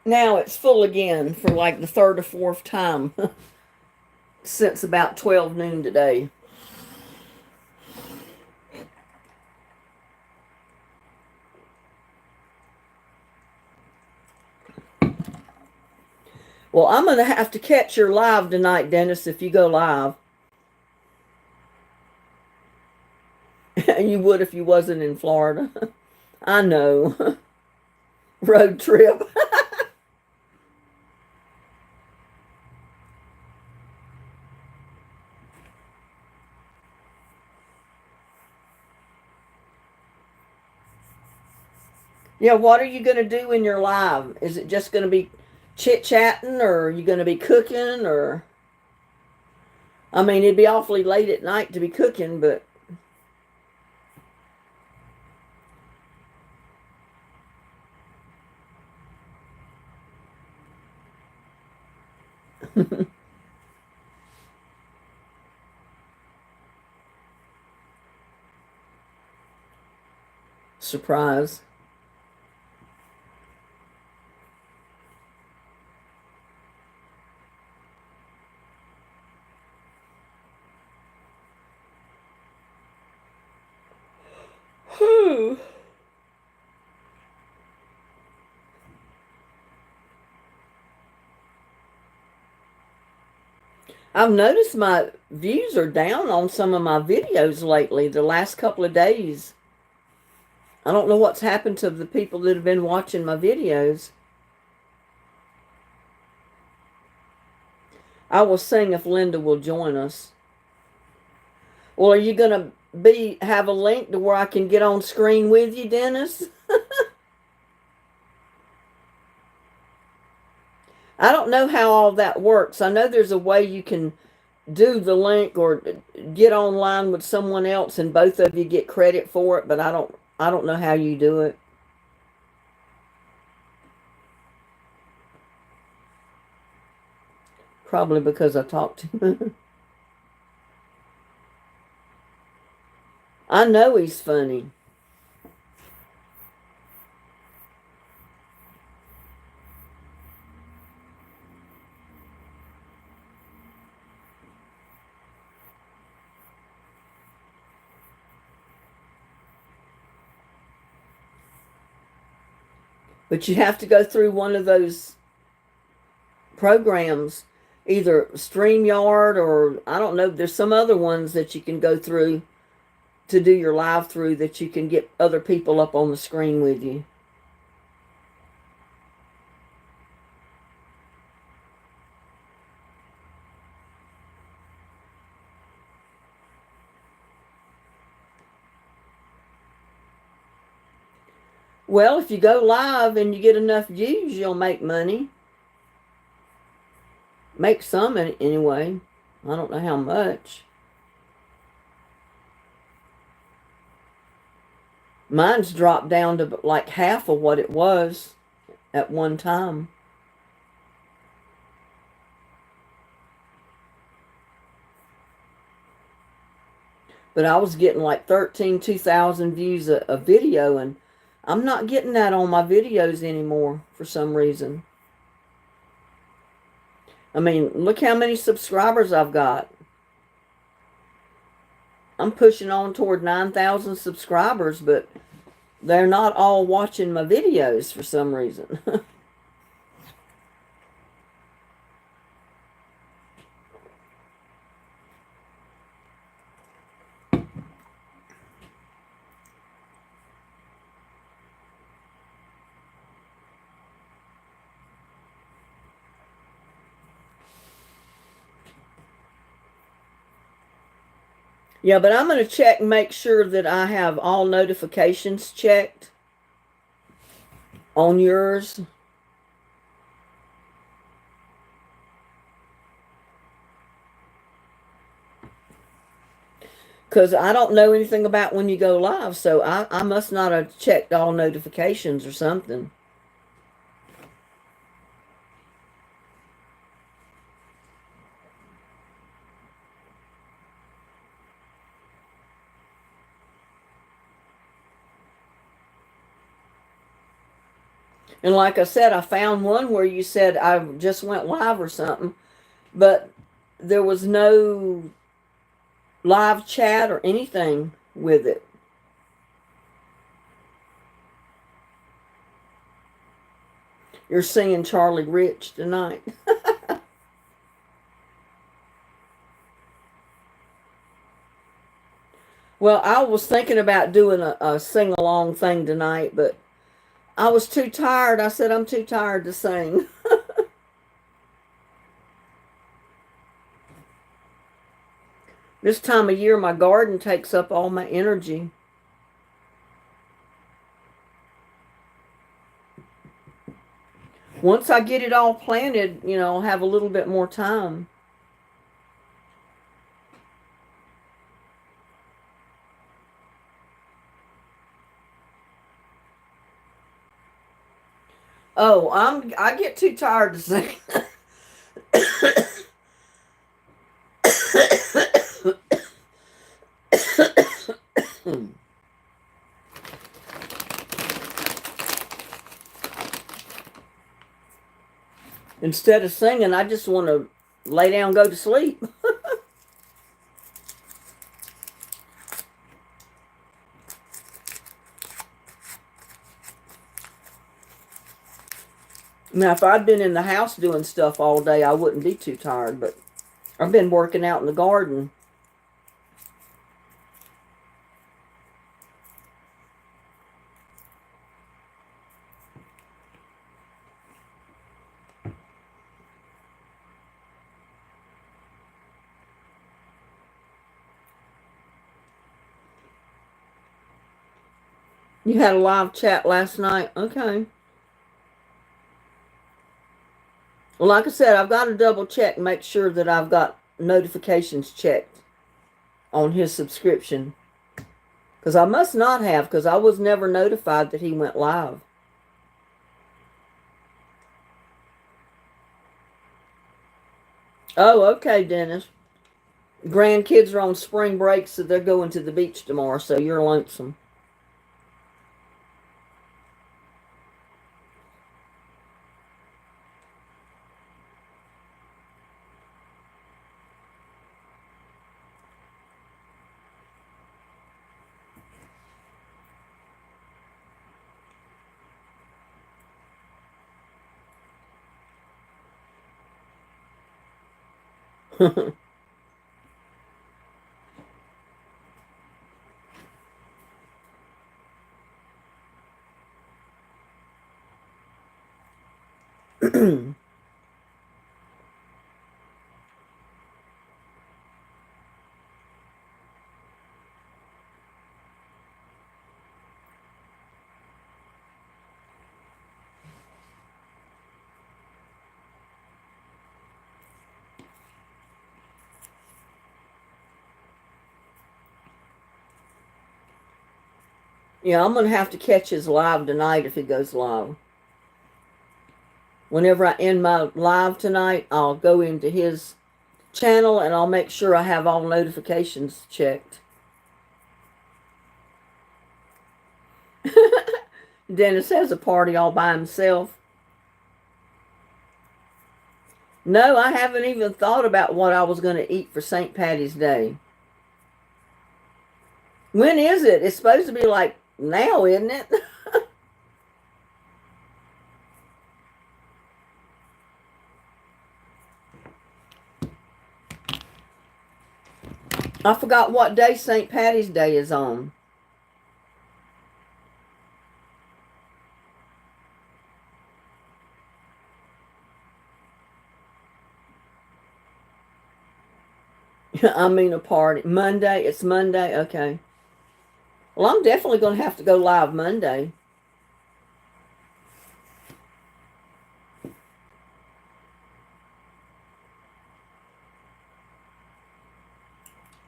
Now it's full again for like the 3rd or 4th time since about 12 noon today. Well, I'm going to have to catch your live tonight, Dennis, if you go live. You would if you wasn't in Florida. I know. Road trip. Yeah, what are you going to do in your live? Is it just going to be chit-chatting, or are you going to be cooking, or... I mean, it'd be awfully late at night to be cooking, but... Surprise. Whew. I've noticed my views are down on some of my videos lately, the last couple of days. I don't know what's happened to the people that have been watching my videos. I will sing if Linda will join us. Well, are you going to have a link to where I can get on screen with you, Dennis? I don't know how all that works. I know there's a way you can do the link or get online with someone else and both of you get credit for it, but I don't know how you do it. Probably because I talked to him. I know he's funny. But you have to go through one of those programs, either StreamYard or I don't know, there's some other ones that you can go through to do your live through that you can get other people up on the screen with you. Well, if you go live and you get enough views, you'll make money. Make some anyway. I don't know how much. Mine's dropped down to like half of what it was at one time. But I was getting like 2,000 views a video, and I'm not getting that on my videos anymore for some reason. I mean, look how many subscribers I've got. I'm pushing on toward 9,000 subscribers, but they're not all watching my videos for some reason. Yeah, but I'm going to check and make sure that I have all notifications checked on yours. Because I don't know anything about when you go live, so I must not have checked all notifications or something. And like I said, I found one where you said I just went live or something, but there was no live chat or anything with it. You're singing Charlie Rich tonight. Well, I was thinking about doing a sing-along thing tonight, but I was too tired. I said, I'm too tired to sing. This time of year, my garden takes up all my energy. Once I get it all planted, I'll have a little bit more time. Oh, I get too tired to sing. Instead of singing, I just want to lay down and go to sleep. Now, if I'd been in the house doing stuff all day, I wouldn't be too tired, but I've been working out in the garden. You had a live chat last night? Okay. Well, like I said, I've got to double check and make sure that I've got notifications checked on his subscription. Because I must not have, because I was never notified that he went live. Oh, okay, Dennis. Grandkids are on spring break, so they're going to the beach tomorrow, so you're lonesome. Yeah, I'm going to have to catch his live tonight if he goes live. Whenever I end my live tonight, I'll go into his channel and I'll make sure I have all notifications checked. Dennis has a party all by himself. No, I haven't even thought about what I was going to eat for St. Patty's Day. When is it? It's supposed to be like now, isn't it? I forgot what day St. Patty's Day is on. I mean a party. Monday? It's Monday? Okay. Well, I'm definitely going to have to go live Monday.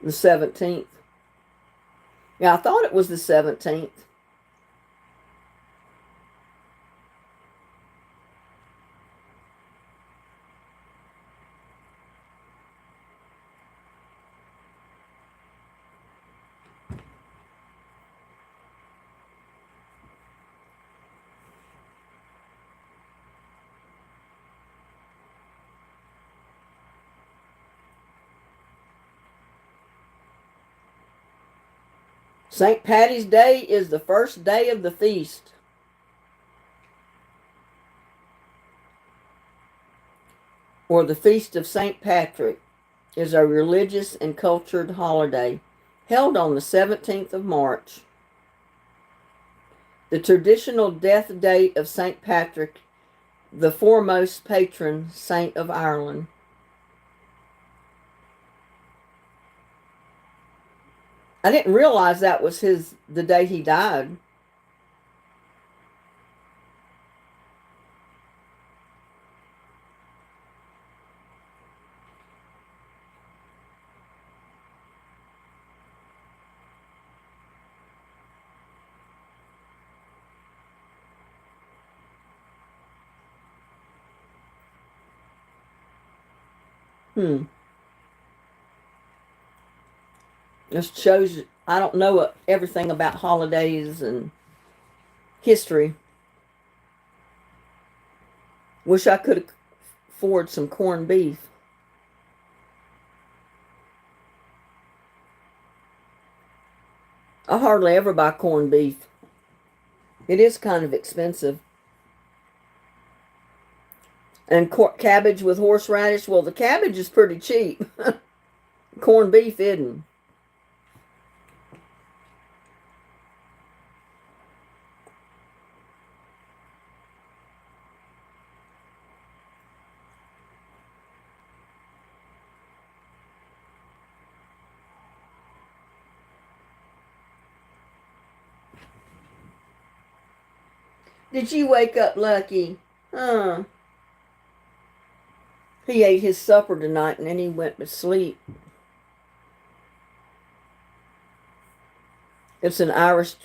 The 17th. Yeah, I thought it was the 17th. St. Patty's Day is the first day of the feast. Or the Feast of St. Patrick is a religious and cultured holiday held on the 17th of March. The traditional death date of St. Patrick, the foremost patron saint of Ireland. I didn't realize that was the day he died. Hmm. This shows you, I don't know everything about holidays and history. Wish I could afford some corned beef. I hardly ever buy corned beef. It is kind of expensive. And cabbage with horseradish. Well, the cabbage is pretty cheap. Corned beef isn't. Did you wake up, Lucky? Huh. He ate his supper tonight and then he went to sleep. It's an Irish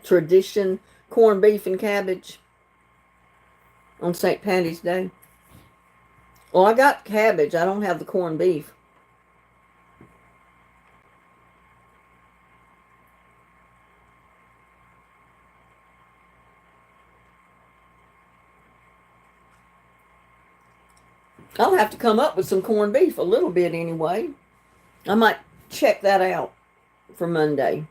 tradition, corned beef and cabbage on St. Patty's Day. Well, I got cabbage. I don't have the corned beef. I'll have to come up with some corned beef, a little bit anyway. I might check that out for Monday.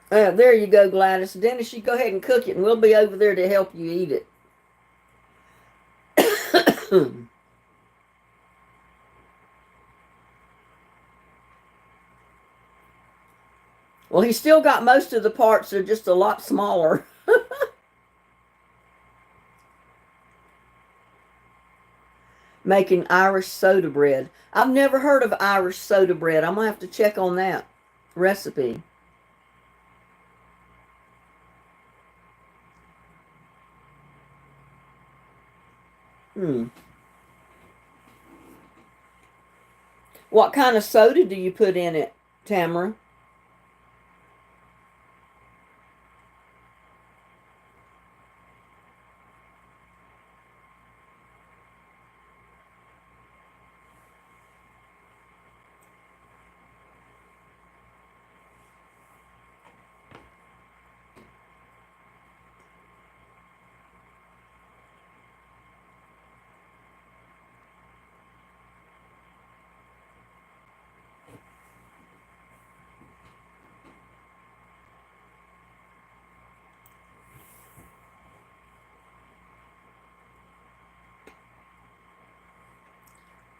There you go, Gladys. Dennis, you go ahead and cook it, and we'll be over there to help you eat it. Well, he still got most of the parts. They're just a lot smaller. Making Irish soda bread. I've never heard of Irish soda bread. I'm going to have to check on that recipe. What kind of soda do you put in it, Tamara?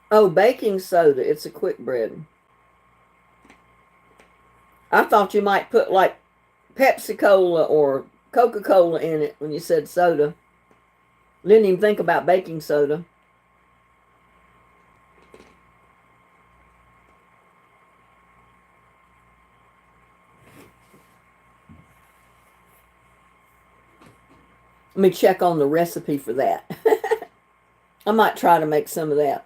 Oh, baking soda. It's a quick bread. I thought you might put like Pepsi Cola or Coca Cola in it when you said soda. Didn't even think about baking soda. Let me check on the recipe for that. I might try to make some of that.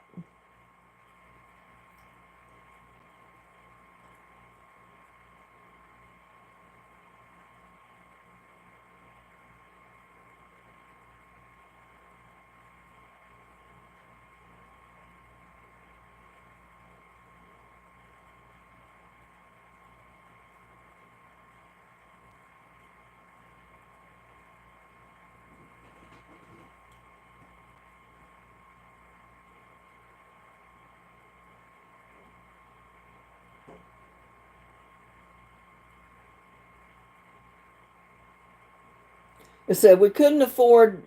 It said we couldn't afford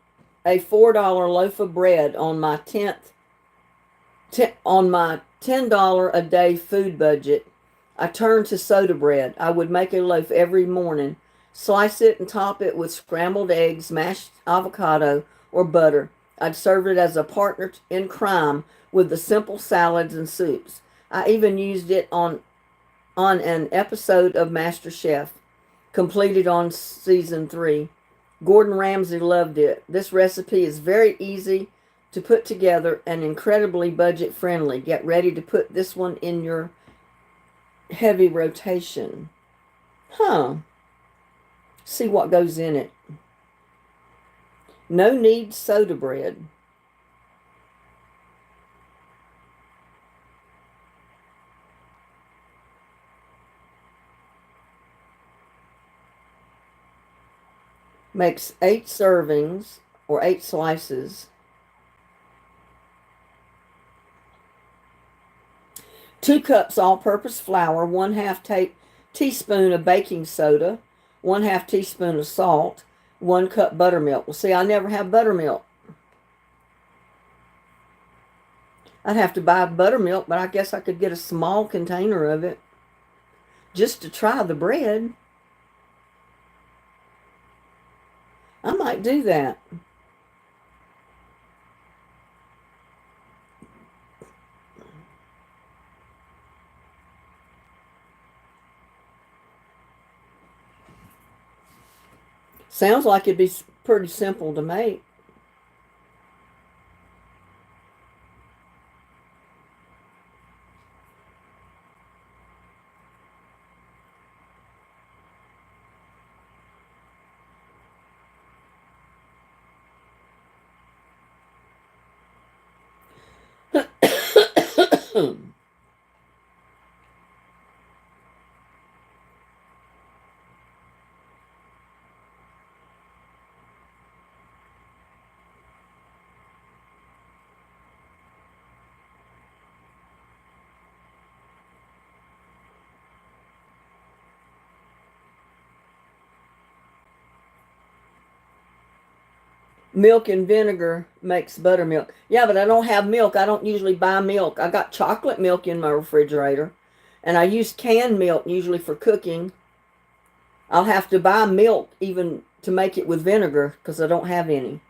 a $4 loaf of bread on my $10 a day food budget. I turned to soda bread. I would make a loaf every morning, slice it and top it with scrambled eggs, mashed avocado, or butter. I'd serve it as a partner in crime with the simple salads and soups. I even used it on an episode of MasterChef, completed on season 3. Gordon Ramsay loved it. This recipe is very easy to put together and incredibly budget friendly. Get ready to put this one in your heavy rotation. Huh. See what goes in it. No need soda bread. Makes 8 servings or 8 slices. 2 cups all-purpose flour, 1/2 teaspoon of baking soda, 1/2 teaspoon of salt, 1 cup buttermilk. Well, see, I never have buttermilk. I'd have to buy buttermilk, but I guess I could get a small container of it just to try the bread. I might do that. Sounds like it'd be pretty simple to make. Milk and vinegar makes buttermilk. Yeah, but I don't have milk. I don't usually buy milk. I got chocolate milk in my refrigerator, and I use canned milk usually for cooking. I'll have to buy milk even to make it with vinegar because I don't have any.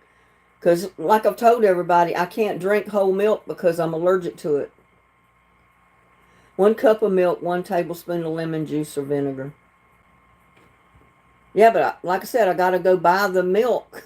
Because, like I've told everybody, I can't drink whole milk because I'm allergic to it. 1 cup of milk, 1 tablespoon of lemon juice or vinegar. Yeah, but like I said, I got to go buy the milk.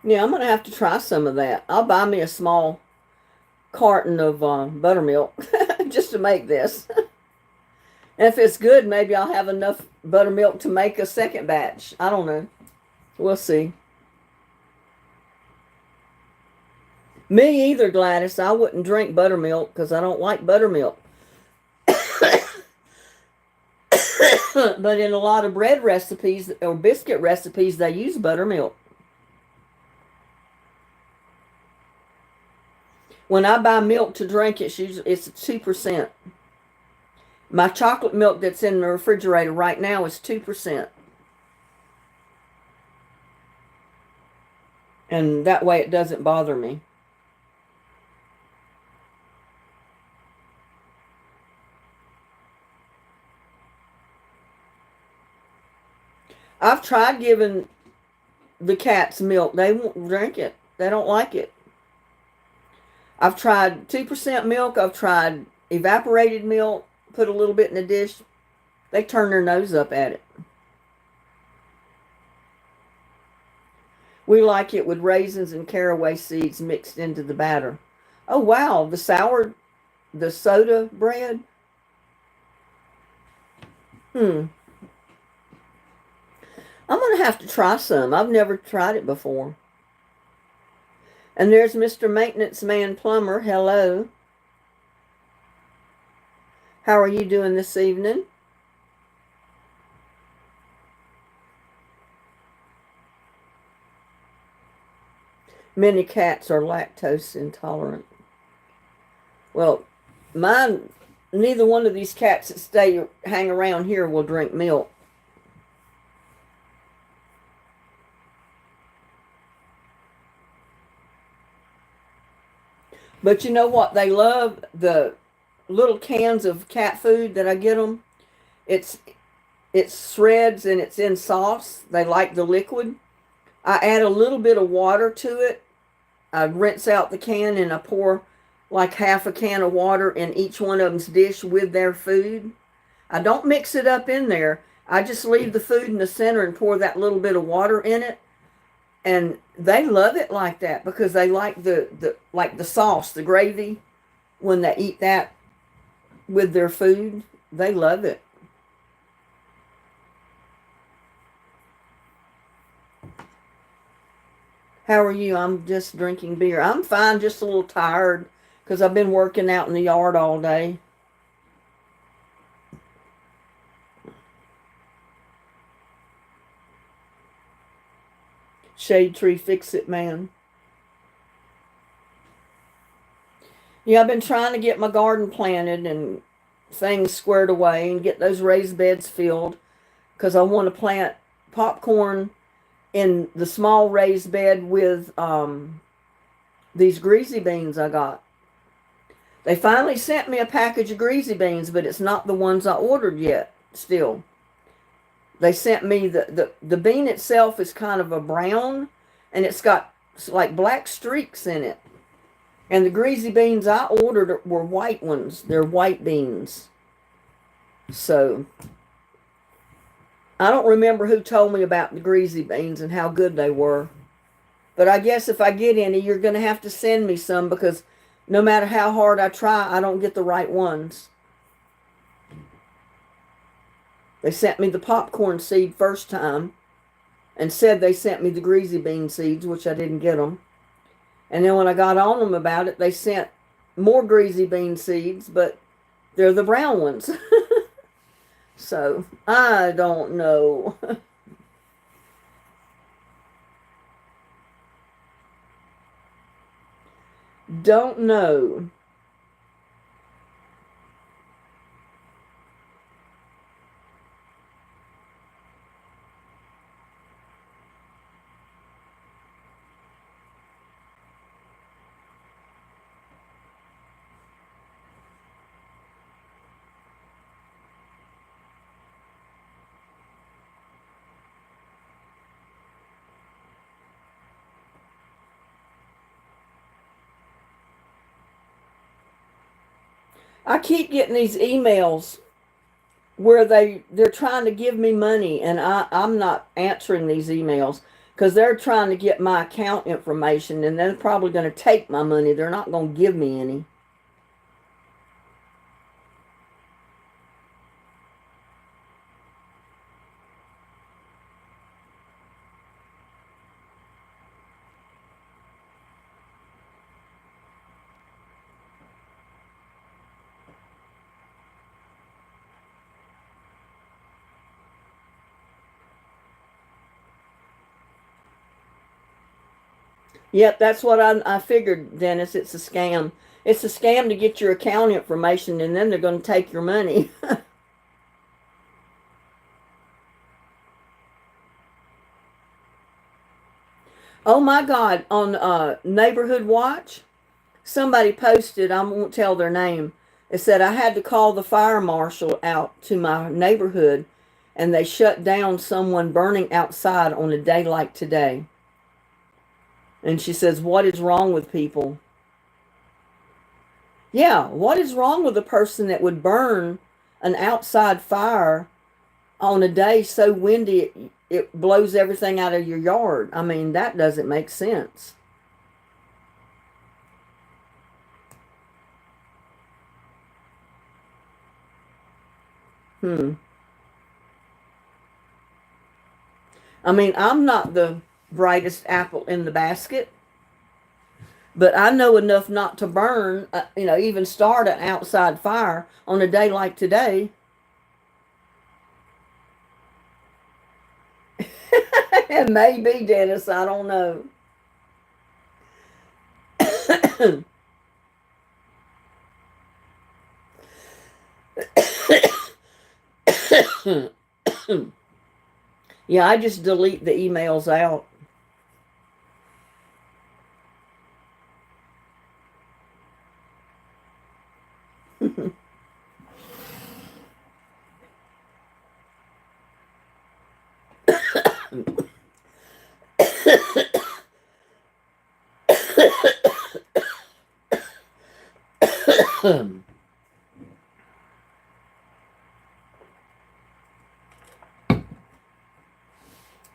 Yeah, I'm going to have to try some of that. I'll buy me a small carton of buttermilk just to make this. And if it's good, maybe I'll have enough buttermilk to make a second batch. I don't know. We'll see. Me either, Gladys. I wouldn't drink buttermilk because I don't like buttermilk. But in a lot of bread recipes or biscuit recipes, they use buttermilk. When I buy milk to drink, it's 2%. My chocolate milk that's in the refrigerator right now is 2%. And that way it doesn't bother me. I've tried giving the cats milk. They won't drink it. They don't like it. I've tried 2% milk. I've tried evaporated milk. Put a little bit in a dish. They turn their nose up at it. We like it with raisins and caraway seeds mixed into the batter. Oh, wow. The soda bread. I'm going to have to try some. I've never tried it before. And there's Mr. Maintenance Man Plumber. Hello. How are you doing this evening? Many cats are lactose intolerant. Well, neither one of these cats that hang around here will drink milk. But you know what? They love the little cans of cat food that I get them. It's shreds and it's in sauce. They like the liquid. I add a little bit of water to it I rinse out the can and I pour like half a can of water in each one of them's dish with their food. I don't mix it up in there. I just leave the food in the center and pour that little bit of water in it. And they love it like that because they like the sauce, the gravy, when they eat that with their food. They love it. How are you? I'm just drinking beer. I'm fine, just a little tired because I've been working out in the yard all day. Shade tree fix it man. Yeah, I've been trying to get my garden planted and things squared away and get those raised beds filled because I want to plant popcorn in the small raised bed with these greasy beans I got. They finally sent me a package of greasy beans, but it's not the ones I ordered yet still. They sent me the bean itself is kind of a brown and it's got like black streaks in it. And the greasy beans I ordered were white ones. They're white beans. So I don't remember who told me about the greasy beans and how good they were. But I guess if I get any, you're going to have to send me some because no matter how hard I try, I don't get the right ones. They sent me the popcorn seed first time and said they sent me the greasy bean seeds, which I didn't get them. And then when I got on them about it, they sent more greasy bean seeds, but they're the brown ones. So, I don't know. Don't know. I keep getting these emails where they're trying to give me money and I'm not answering these emails because they're trying to get my account information and they're probably going to take my money. They're not going to give me any. Yep, that's what I figured, Dennis. It's a scam. It's a scam to get your account information and then they're going to take your money. Oh my God, on Neighborhood Watch, somebody posted, I won't tell their name, it said I had to call the fire marshal out to my neighborhood and they shut down someone burning outside on a day like today. And she says, what is wrong with people? Yeah, what is wrong with a person that would burn an outside fire on a day so windy it blows everything out of your yard? I mean, that doesn't make sense. Hmm. I mean, I'm not the brightest apple in the basket, but I know enough not to burn, even start an outside fire on a day like today. Maybe, Dennis, I don't know. Yeah, I just delete the emails out.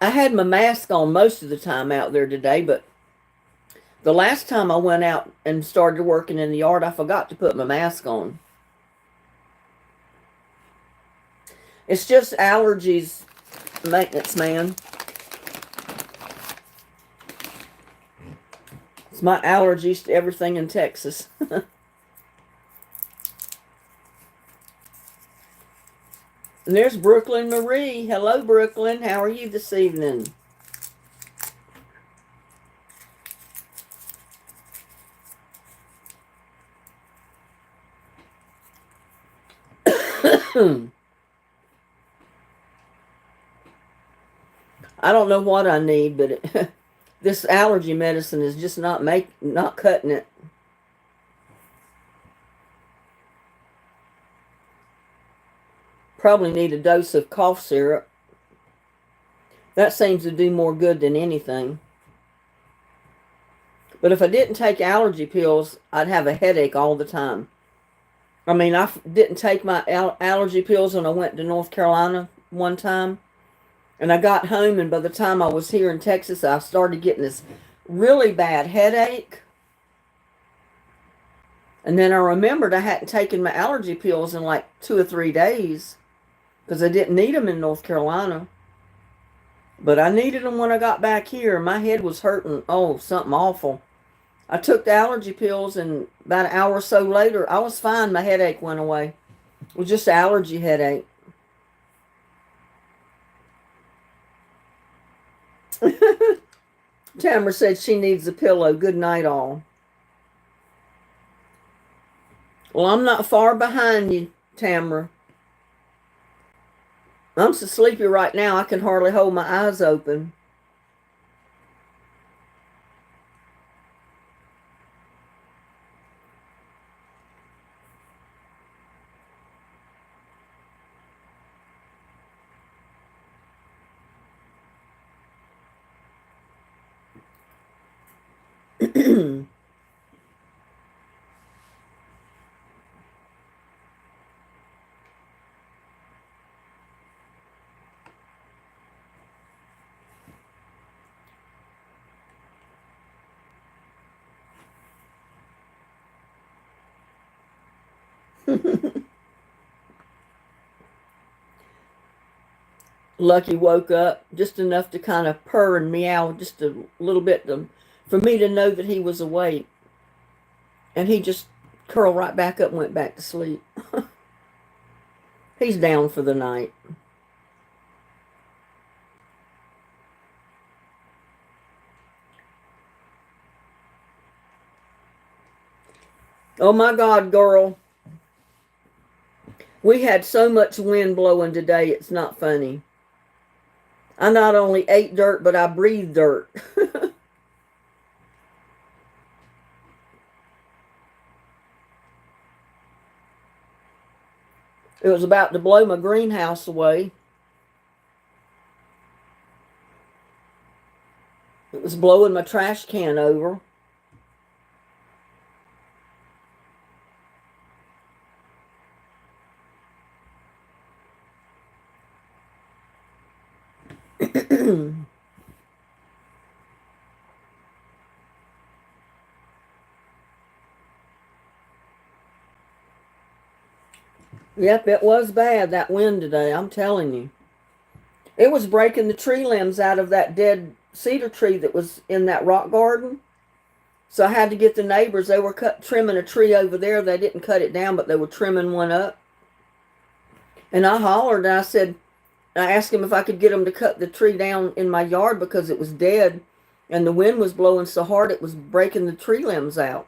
I had my mask on most of the time out there today, but the last time I went out and started working in the yard, I forgot to put my mask on. It's just allergies, maintenance man. It's my allergies to everything in Texas. And there's Brooklyn Marie. Hello, Brooklyn. How are you this evening? I don't know what I need, but this allergy medicine is just not cutting it. Probably need a dose of cough syrup. That seems to do more good than anything. But if I didn't take allergy pills, I'd have a headache all the time. I mean, I didn't take my allergy pills when I went to North Carolina one time. And I got home, and by the time I was here in Texas, I started getting this really bad headache. And then I remembered I hadn't taken my allergy pills in like 2 or 3 days because I didn't need them in North Carolina. But I needed them when I got back here. My head was hurting. Oh, something awful. I took the allergy pills, and about an hour or so later, I was fine. My headache went away. It was just an allergy headache. Tamara said she needs a pillow. Good night, all. Well, I'm not far behind you, Tamara. I'm so sleepy right now, I can hardly hold my eyes open. Lucky woke up just enough to kind of purr and meow just a little bit for me to know that he was awake. And he just curled right back up and went back to sleep. He's down for the night. Oh my God, girl. We had so much wind blowing today, it's not funny. I not only ate dirt, but I breathed dirt. It was about to blow my greenhouse away. It was blowing my trash can over. Yep, it was bad, that wind today, I'm telling you. It was breaking the tree limbs out of that dead cedar tree that was in that rock garden. So I had to get the neighbors. They were trimming a tree over there. They didn't cut it down, but they were trimming one up. And I hollered, and I asked them if I could get them to cut the tree down in my yard because it was dead. And the wind was blowing so hard it was breaking the tree limbs out.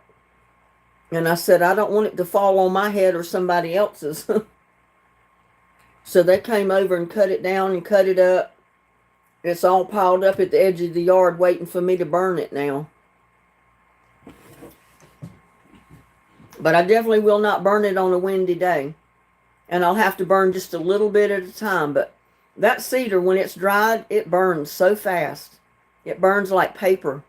And I said, I don't want it to fall on my head or somebody else's. So they came over and cut it down and cut it up. It's all piled up at the edge of the yard waiting for me to burn it now. But I definitely will not burn it on a windy day. And I'll have to burn just a little bit at a time. But that cedar, when it's dried, it burns so fast. It burns like paper.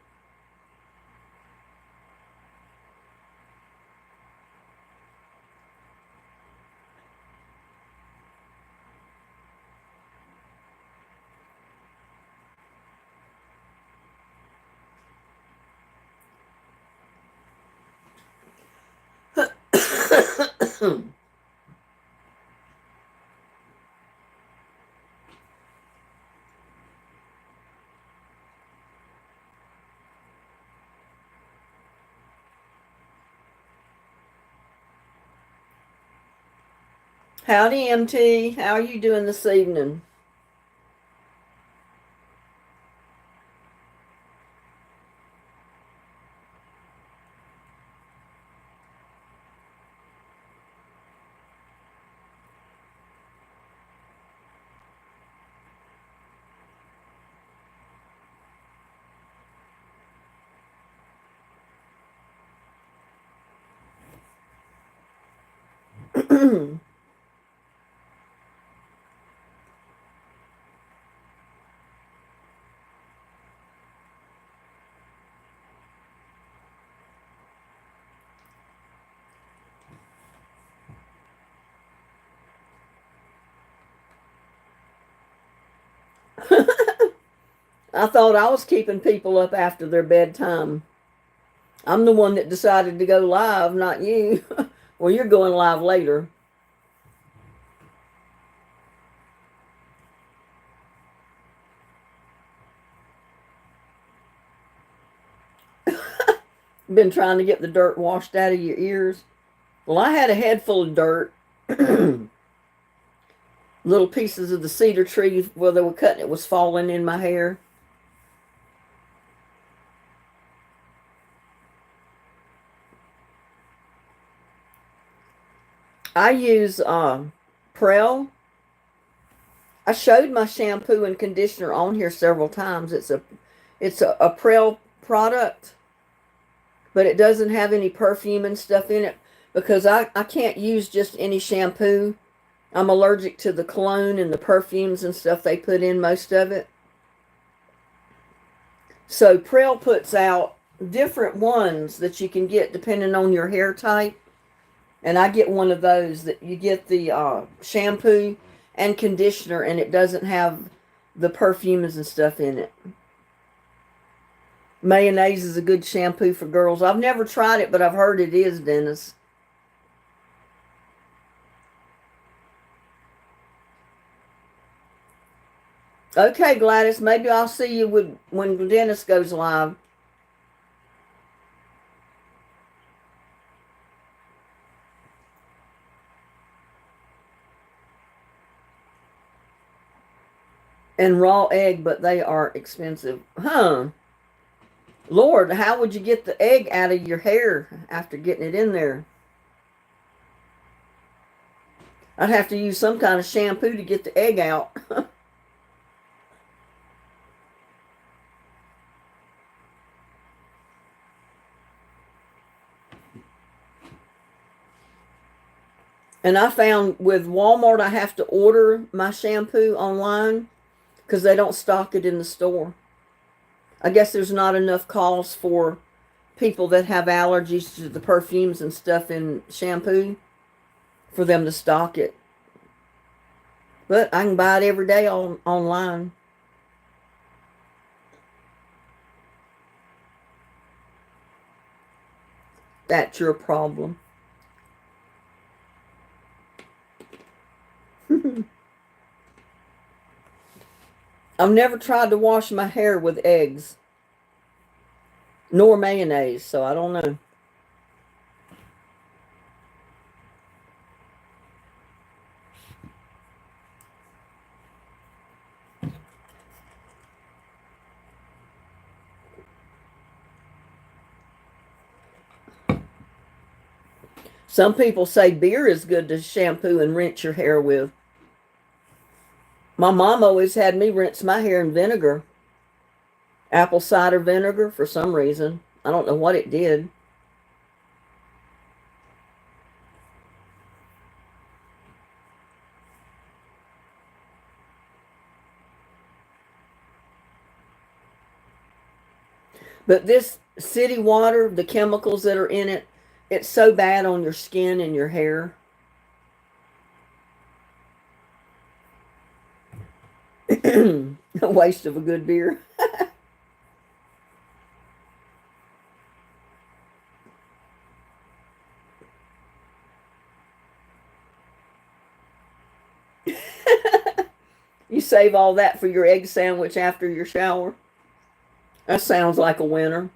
Howdy, MT. How are you doing this evening? I thought I was keeping people up after their bedtime. I'm the one that decided to go live, not you. Well, you're going live later. Been trying to get the dirt washed out of your ears. Well, I had a head full of dirt. Little pieces of the cedar tree where they were cutting it was falling in my hair. I use Prel. I showed my shampoo and conditioner on here several times. It's a Prel product, but it doesn't have any perfume and stuff in it because I can't use just any shampoo. I'm allergic to the cologne and the perfumes and stuff they put in most of it. So Prel puts out different ones that you can get depending on your hair type. And I get one of those that you get the shampoo and conditioner and it doesn't have the perfumes and stuff in it. Mayonnaise is a good shampoo for girls. I've never tried it, but I've heard it is, Dennis. Okay, Gladys, maybe I'll see you when Dennis goes live. And raw egg, but they are expensive. Huh. Lord, how would you get the egg out of your hair after getting it in there? I'd have to use some kind of shampoo to get the egg out. And I found with Walmart, I have to order my shampoo online because they don't stock it in the store. I guess there's not enough calls for people that have allergies to the perfumes and stuff in shampoo for them to stock it. But I can buy it every day online. That's your problem. I've never tried to wash my hair with eggs nor mayonnaise, so I don't know. Some people say beer is good to shampoo and rinse your hair with. My mom always had me rinse my hair in vinegar. Apple cider vinegar for some reason. I don't know what it did. But this city water, the chemicals that are in it, it's so bad on your skin and your hair. A waste of a good beer. save all that for your egg sandwich after your shower? That sounds like a winner.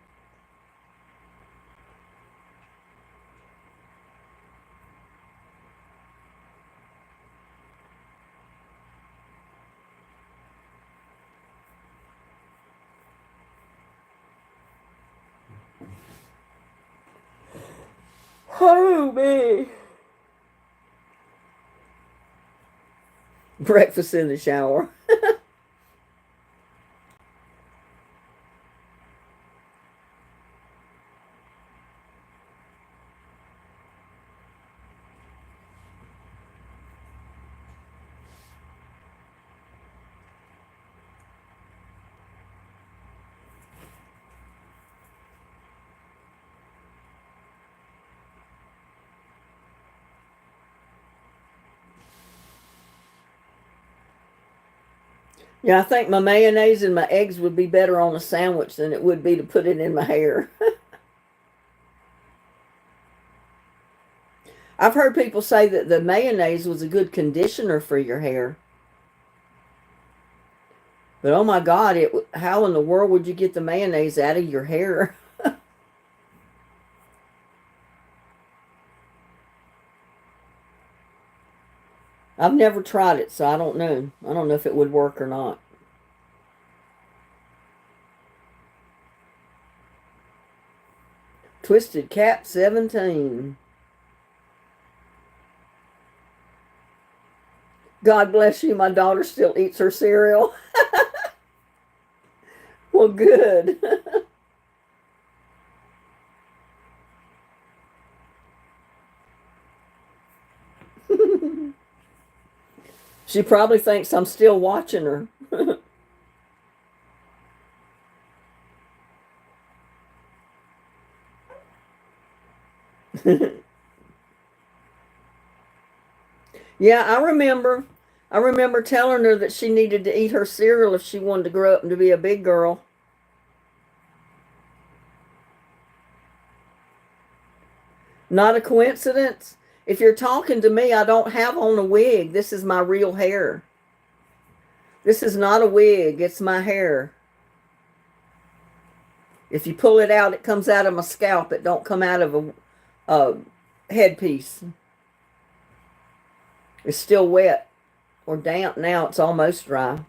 Oh, me. Breakfast in the shower. Yeah, I think my mayonnaise and my eggs would be better on a sandwich than it would be to put it in my hair. I've heard people say that the mayonnaise was a good conditioner for your hair. But oh my God, how in the world would you get the mayonnaise out of your hair? I've never tried it, so I don't know. I don't know if it would work or not. Twisted Cap 17. God bless you. My daughter still eats her cereal. Well, good. She probably thinks I'm still watching her. Yeah, I remember. I remember telling her that she needed to eat her cereal if she wanted to grow up and to be a big girl. Not a coincidence. If you're talking to me, I don't have on a wig. This is my real hair. This is not a wig. It's my hair. If you pull it out, it comes out of my scalp. It don't come out of a headpiece. It's still wet or damp now. It's almost dry.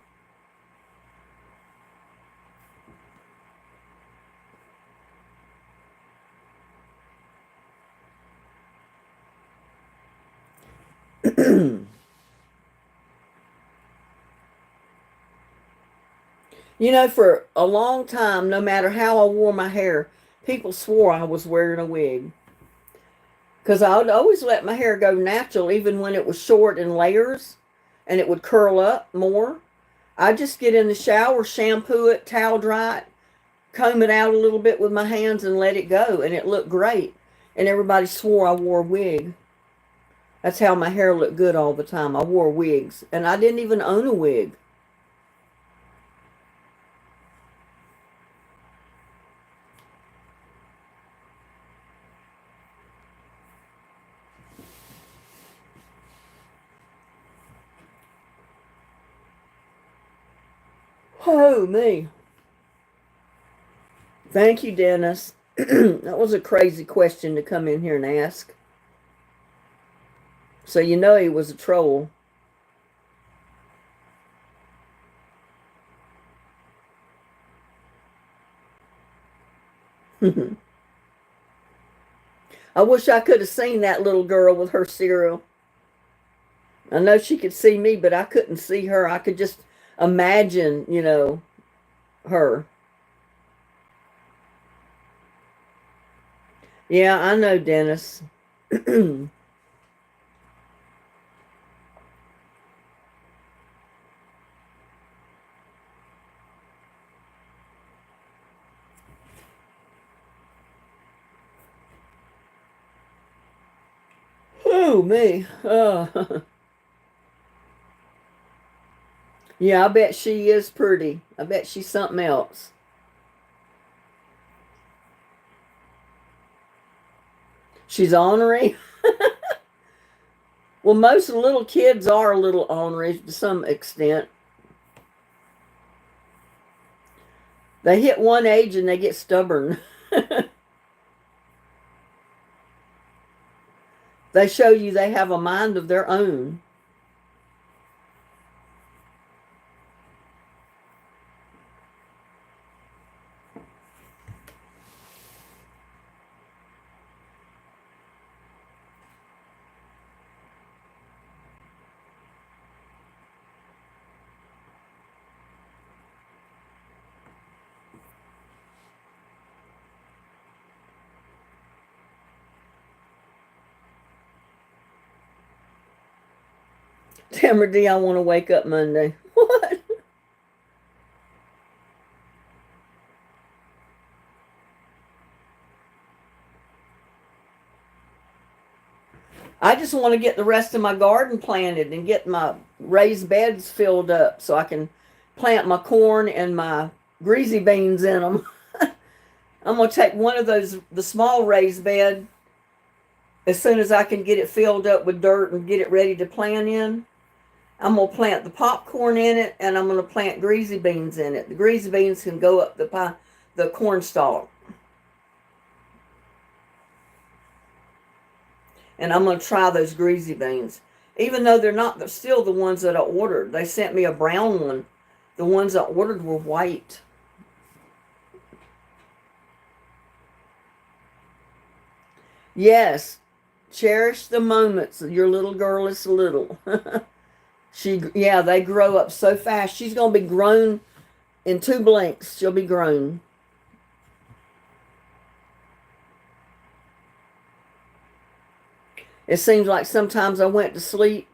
You know, for a long time, no matter how I wore my hair, people swore I was wearing a wig. Because I would always let my hair go natural, even when it was short in layers and it would curl up more. I just get in the shower, shampoo it, towel dry it, comb it out a little bit with my hands and let it go. And it looked great. And everybody swore I wore a wig. That's how my hair looked good all the time. I wore wigs. And I didn't even own a wig. Oh, me. Thank you, Dennis. That was a crazy question to come in here and ask. So you know he was a troll. I wish I could have seen that little girl with her cereal. I know she could see me, but I couldn't see her. I could just imagine, her. Yeah, I know, Dennis. Oh, me. Yeah, I bet she is pretty. I bet she's something else. She's ornery. Well, most little kids are a little ornery to some extent. They hit one age and they get stubborn. They show you they have a mind of their own. Tamara D, I want to wake up Monday. What? I just want to get the rest of my garden planted and get my raised beds filled up so I can plant my corn and my greasy beans in them. I'm going to take one of those, the small raised bed, as soon as I can get it filled up with dirt and get it ready to plant in. I'm going to plant the popcorn in it, and I'm going to plant greasy beans in it. The greasy beans can go up the corn stalk. And I'm going to try those greasy beans. Even though they're still the ones that I ordered. They sent me a brown one. The ones I ordered were white. Yes, cherish the moments. Your little girl is little. Yeah, they grow up so fast. She's going to be grown in 2 blinks. She'll be grown. It seems like sometimes I went to sleep,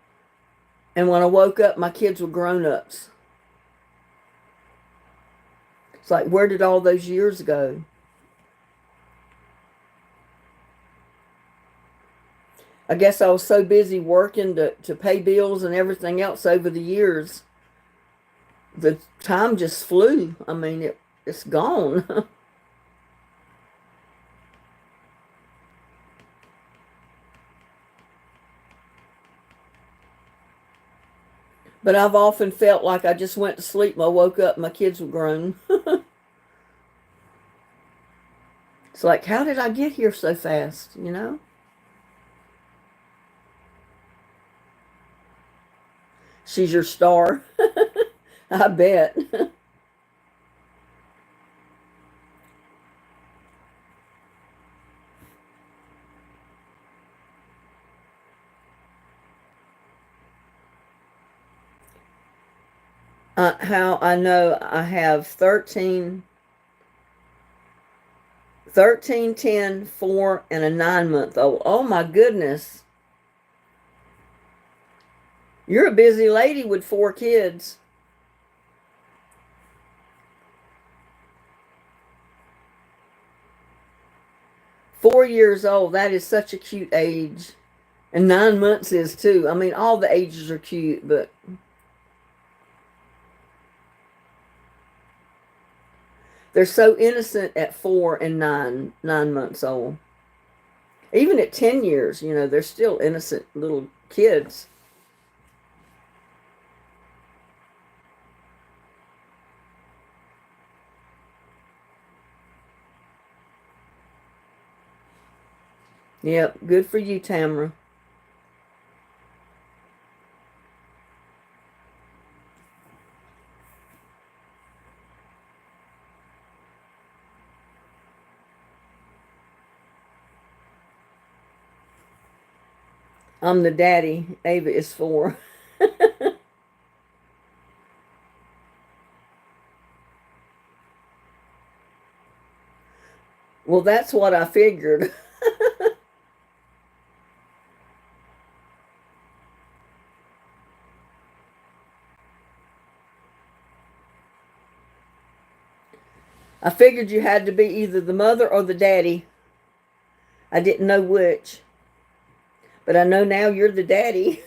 and when I woke up, my kids were grown-ups. It's like, where did all those years go? I guess I was so busy working to pay bills and everything else over the years. The time just flew. I mean, it's gone. But I've often felt like I just went to sleep and I woke up and my kids were grown. It's like, how did I get here so fast, you know? She's your star. I bet. How I know I have 13, 10, 4, and a 9-month-old. Oh my goodness. You're a busy lady with 4 kids. Four-years old, that is such a cute age. And 9 months is too. I mean, all the ages are cute, but they're so innocent at 4 and 9 months old. Even at 10 years, they're still innocent little kids. Yep, good for you, Tamara. I'm the daddy. Ava is 4. Well, that's what I figured. I figured you had to be either the mother or the daddy. I didn't know which. But I know now you're the daddy.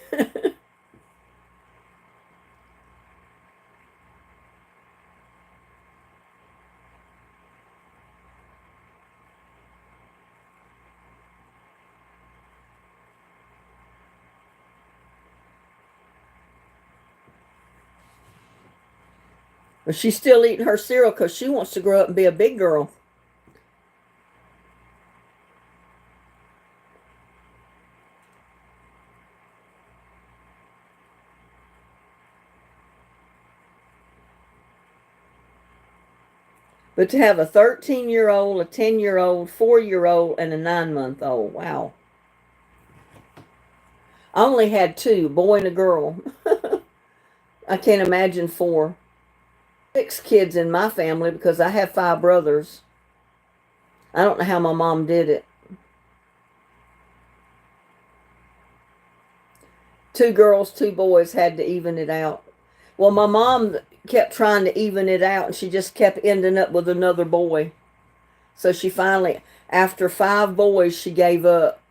But she's still eating her cereal because she wants to grow up and be a big girl. But to have a 13-year-old, a 10-year-old, 4-year-old, and a 9-month-old, wow. I only had two, a boy and a girl. I can't imagine four. 6 kids in my family because I have 5 brothers. I don't know how my mom did it. 2 girls, 2 boys, had to even it out. Well, my mom kept trying to even it out, and she just kept ending up with another boy. So she finally, after 5 boys, she gave up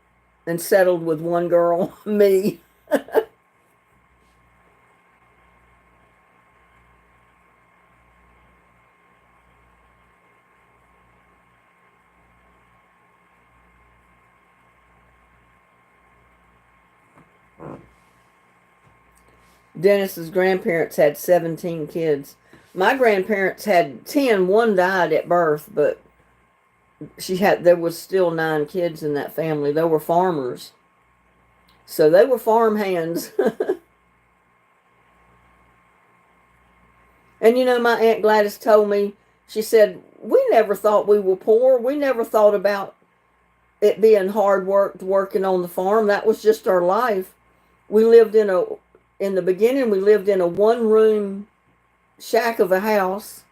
and settled with one girl, me. Dennis's grandparents had 17 kids. My grandparents had 10. One died at birth, but there was still 9 kids in that family. They were farmers. So they were farm hands. And my Aunt Gladys told me, she said, we never thought we were poor. We never thought about it being hard work working on the farm. That was just our life. We lived in the beginning, we lived in a 1-room shack of a house.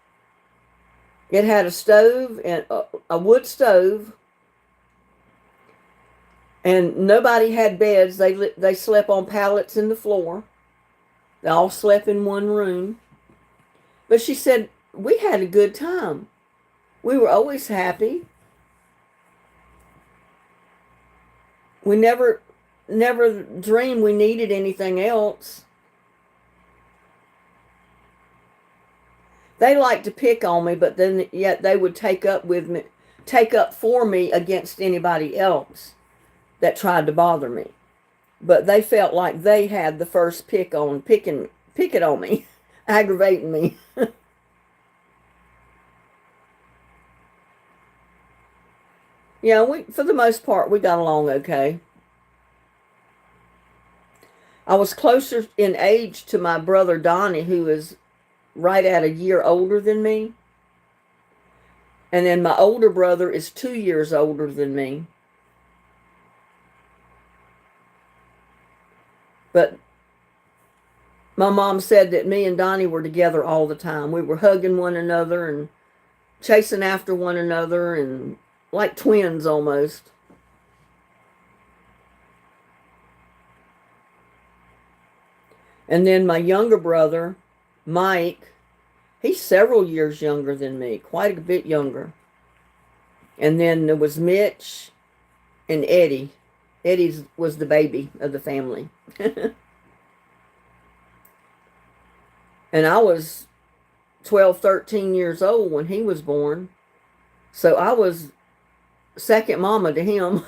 It had a stove and a wood stove, and nobody had beds. They slept on pallets in the floor. They all slept in one room. But she said, we had a good time. We were always happy. We never dreamed we needed anything else. They liked to pick on me, but then yet they would take up for me against anybody else that tried to bother me. But they felt like they had the first pick it on me, aggravating me. For the most part, we got along okay. I was closer in age to my brother Donnie, who is right at a year older than me. And then my older brother is 2 years older than me. But my mom said that me and Donnie were together all the time. We were hugging one another and chasing after one another, and like twins almost. And then my younger brother, Mike, he's several years younger than me, quite a bit younger. And then there was Mitch and Eddie. Eddie was the baby of the family. And I was 12, 13 years old when he was born. So I was second mama to him.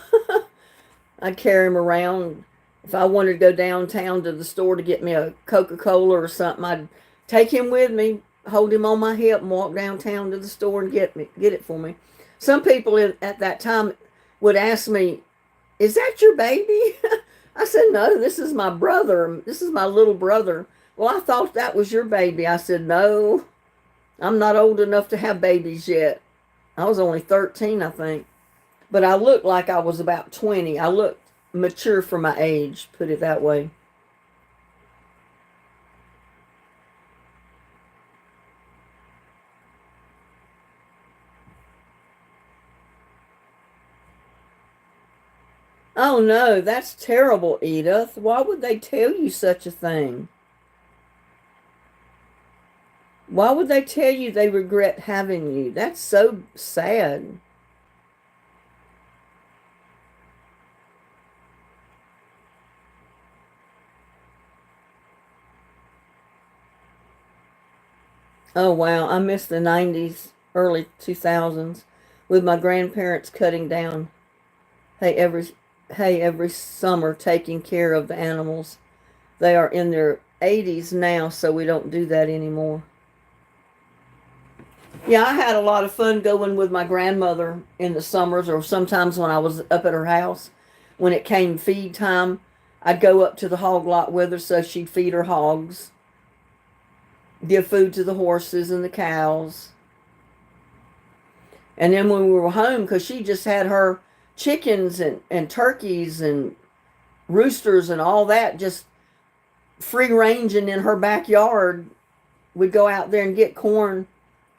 I'd carry him around. If I wanted to go downtown to the store to get me a Coca-Cola or something, I'd take him with me, hold him on my hip, and walk downtown to the store and get it for me. Some people at that time would ask me, is that your baby? I said, no, this is my brother. This is my little brother. Well, I thought that was your baby. I said, no, I'm not old enough to have babies yet. I was only 13, I think. But I looked like I was about 20. I looked mature for my age, put it that way. Oh no, that's terrible, Edith. Why would they tell you such a thing? Why would they tell you they regret having you? That's so sad. Oh wow, I miss the 90s, early 2000s with my grandparents cutting down hay every summer, taking care of the animals. They are in their 80s now, so we don't do that anymore. Yeah, I had a lot of fun going with my grandmother in the summers, or sometimes when I was up at her house. When it came feed time, I'd go up to the hog lot with her so she'd feed her hogs, give food to the horses and the cows. And then when we were home, because she just had her chickens and turkeys and roosters and all that just free ranging in her backyard, we'd go out there and get corn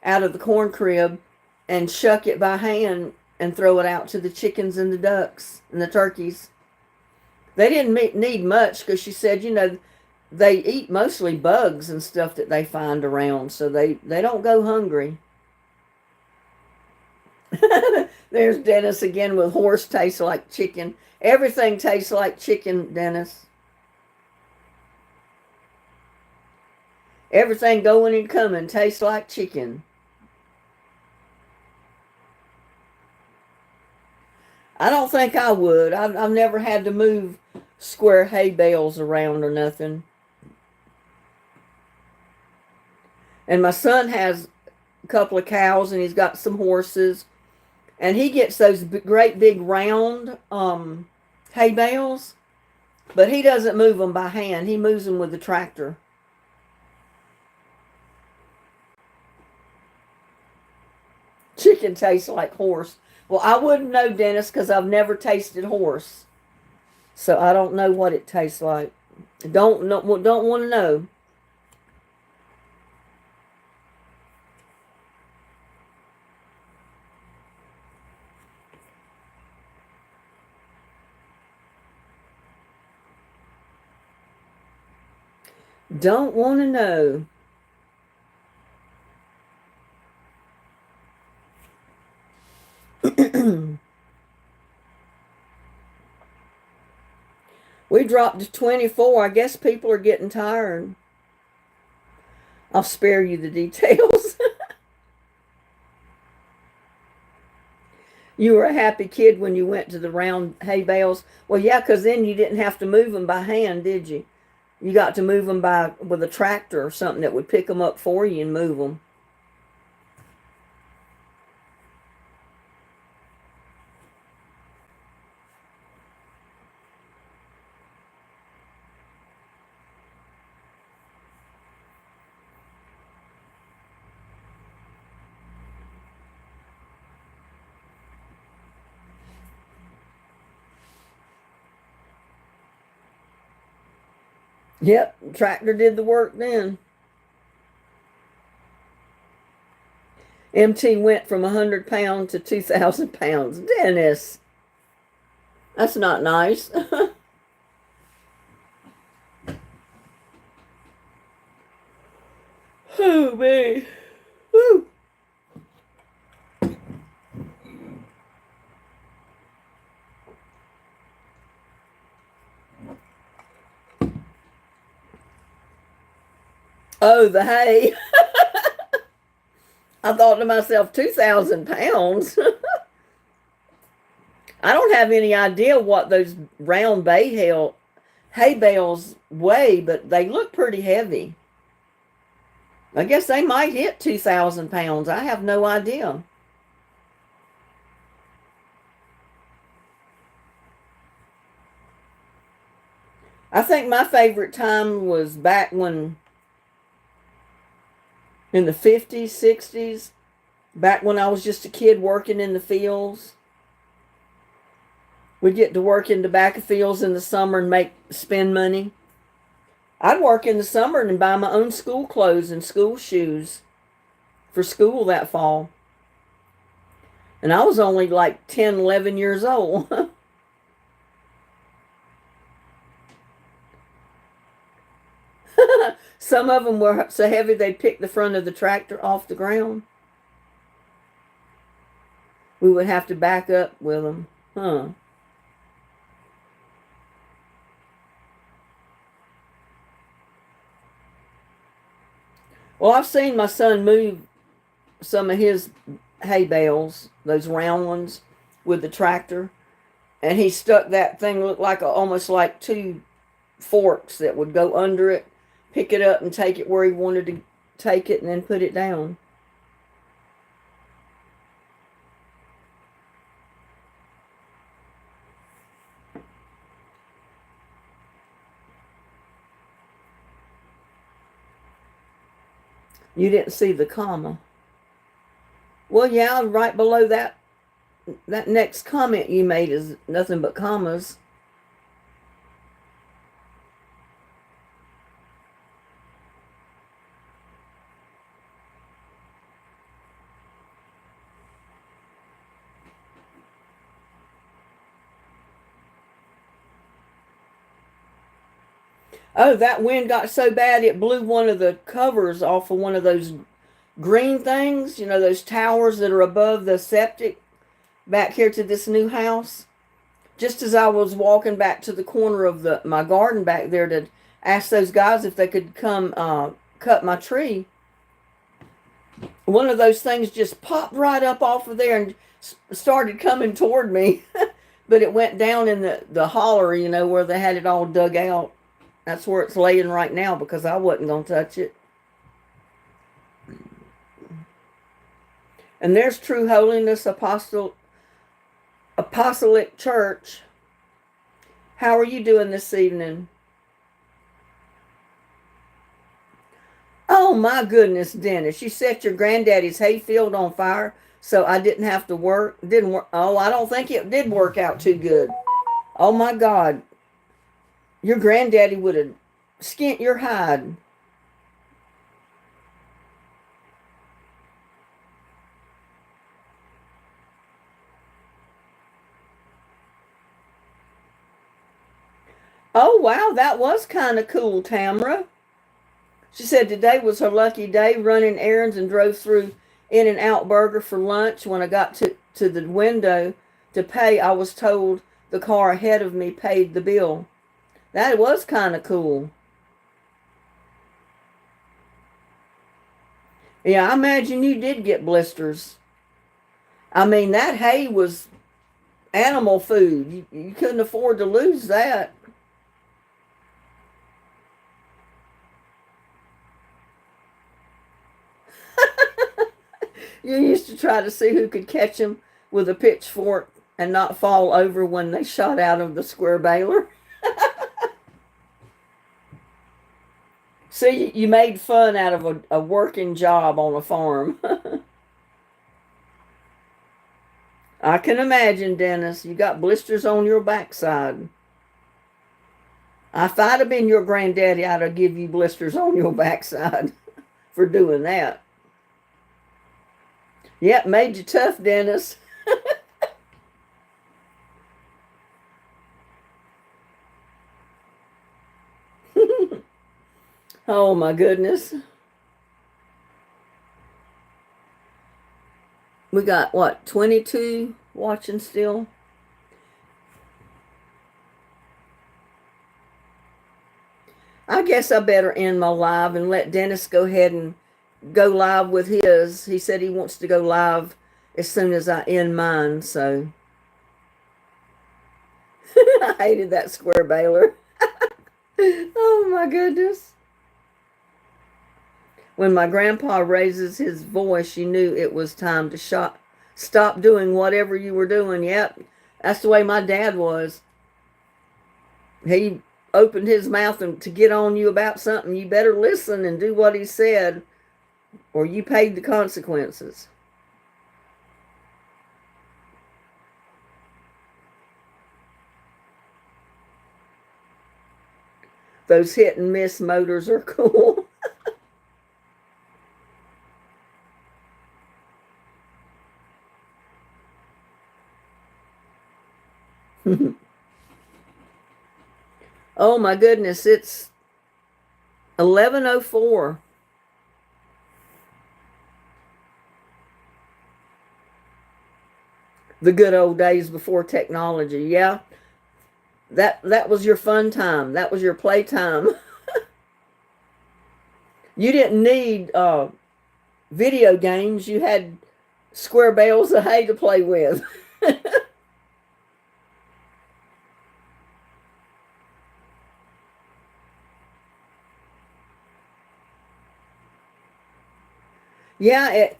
out of the corn crib and shuck it by hand and throw it out to the chickens and the ducks and the turkeys. They didn't need much because she said, they eat mostly bugs and stuff that they find around, so they don't go hungry. There's Dennis again with horse tastes like chicken. Everything tastes like chicken, Dennis. Everything going and coming tastes like chicken. I don't think I would. I've never had to move square hay bales around or nothing. And my son has a couple of cows and he's got some horses. And he gets those great big round hay bales. But he doesn't move them by hand. He moves them with the tractor. Chicken tastes like horse. Well, I wouldn't know, Dennis, because I've never tasted horse. So I don't know what it tastes like. Don't want to know. Don't want to know. We dropped to 24. I guess people are getting tired. I'll spare you the details. You were a happy kid when you went to the round hay bales. Well, yeah, because then you didn't have to move them by hand, did you? You got to move them with a tractor or something that would pick them up for you and move them. Yep, tractor did the work then. MT went from 100 pounds to 2,000 pounds. Dennis, that's not nice. Oh, man. Woo. Oh, the hay. I thought to myself, 2,000 pounds? I don't have any idea what those round hay bales weigh, but they look pretty heavy. I guess they might hit 2,000 pounds. I have no idea. I think my favorite time was back when, in the 50s, 60s, back when I was just a kid working in the fields. We'd get to work in tobacco fields in the summer and spend money. I'd work in the summer and buy my own school clothes and school shoes for school that fall. And I was only like 10, 11 years old. Some of them were so heavy they'd pick the front of the tractor off the ground. We would have to back up with them. Huh. Well, I've seen my son move some of his hay bales, those round ones, with the tractor. And he stuck that thing, looked like almost like two forks that would go under it, pick it up and take it where he wanted to take it, and then put it down. You didn't see the comma. Well, yeah, right below that next comment you made is nothing but commas. Oh, that wind got so bad it blew one of the covers off of one of those green things, you know, those towers that are above the septic back here to this new house. Just as I was walking back to the corner of my garden back there to ask those guys if they could come cut my tree, one of those things just popped right up off of there and started coming toward me. But it went down in the holler, you know, where they had it all dug out. That's where it's laying right now because I wasn't going to touch it. And there's True Holiness Apostolic Church. How are you doing this evening? Oh my goodness, Dennis. You set your granddaddy's hayfield on fire so I didn't have to work. Didn't work. Oh, I don't think it did work out too good. Oh my God. Your granddaddy would have skint your hide. Oh, wow, that was kind of cool, Tamara. She said today was her lucky day, running errands and drove through In-N-Out Burger for lunch. When I got to the window to pay, I was told the car ahead of me paid the bill. That was kind of cool. Yeah, I imagine you did get blisters. I mean, that hay was animal food. You couldn't afford to lose that. You used to try to see who could catch them with a pitchfork and not fall over when they shot out of the square baler. See, you made fun out of a working job on a farm. I can imagine, Dennis. You got blisters on your backside. If I'd have been your granddaddy, I'd have give you blisters on your backside for doing that. Yep, made you tough, Dennis. Oh my goodness. We got what, 22 watching still? I guess I better end my live and let Dennis go ahead and go live with his. He said he wants to go live as soon as I end mine, so I hated that square baler. Oh my goodness. When my grandpa raises his voice, you knew it was time to stop doing whatever you were doing. Yep, that's the way my dad was. He opened his mouth to get on you about something. You better listen and do what he said, or you paid the consequences. Those hit and miss motors are cool. Oh my goodness, it's 11:04. The good old days before technology. Yeah, that was your fun time. That was your playtime. You didn't need video games. You had square bales of hay to play with. Yeah,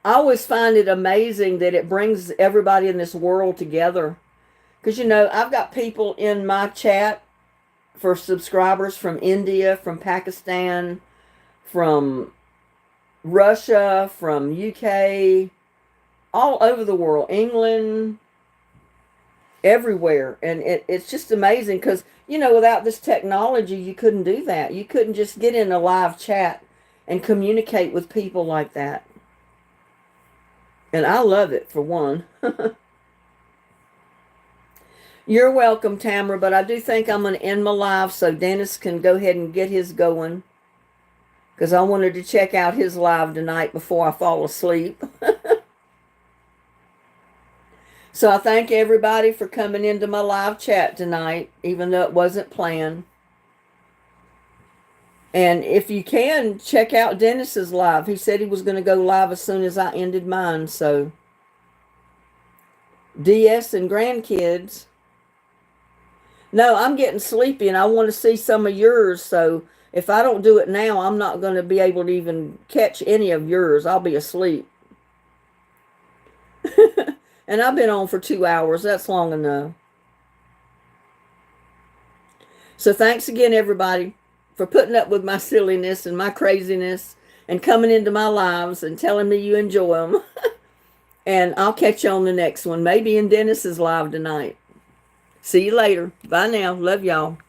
I always find it amazing that it brings everybody in this world together. Because, you know, I've got people in my chat for subscribers from India, from Pakistan, from Russia, from UK, all over the world, England, everywhere. And it's just amazing because, without this technology, you couldn't do that. You couldn't just get in a live chat and communicate with people like that. And I love it, for one. You're welcome, Tamara, but I do think I'm going to end my live so Dennis can go ahead and get his going, because I wanted to check out his live tonight before I fall asleep. So I thank everybody for coming into my live chat tonight, even though it wasn't planned. And if you can, check out Dennis's live. He said he was going to go live as soon as I ended mine. So, DS and grandkids. No, I'm getting sleepy and I want to see some of yours. So if I don't do it now, I'm not going to be able to even catch any of yours. I'll be asleep. And I've been on for 2 hours. That's long enough. So thanks again, everybody, for putting up with my silliness and my craziness and coming into my lives and telling me you enjoy them. And I'll catch you on the next one, maybe in Dennis's live tonight. See you later. Bye now. Love y'all.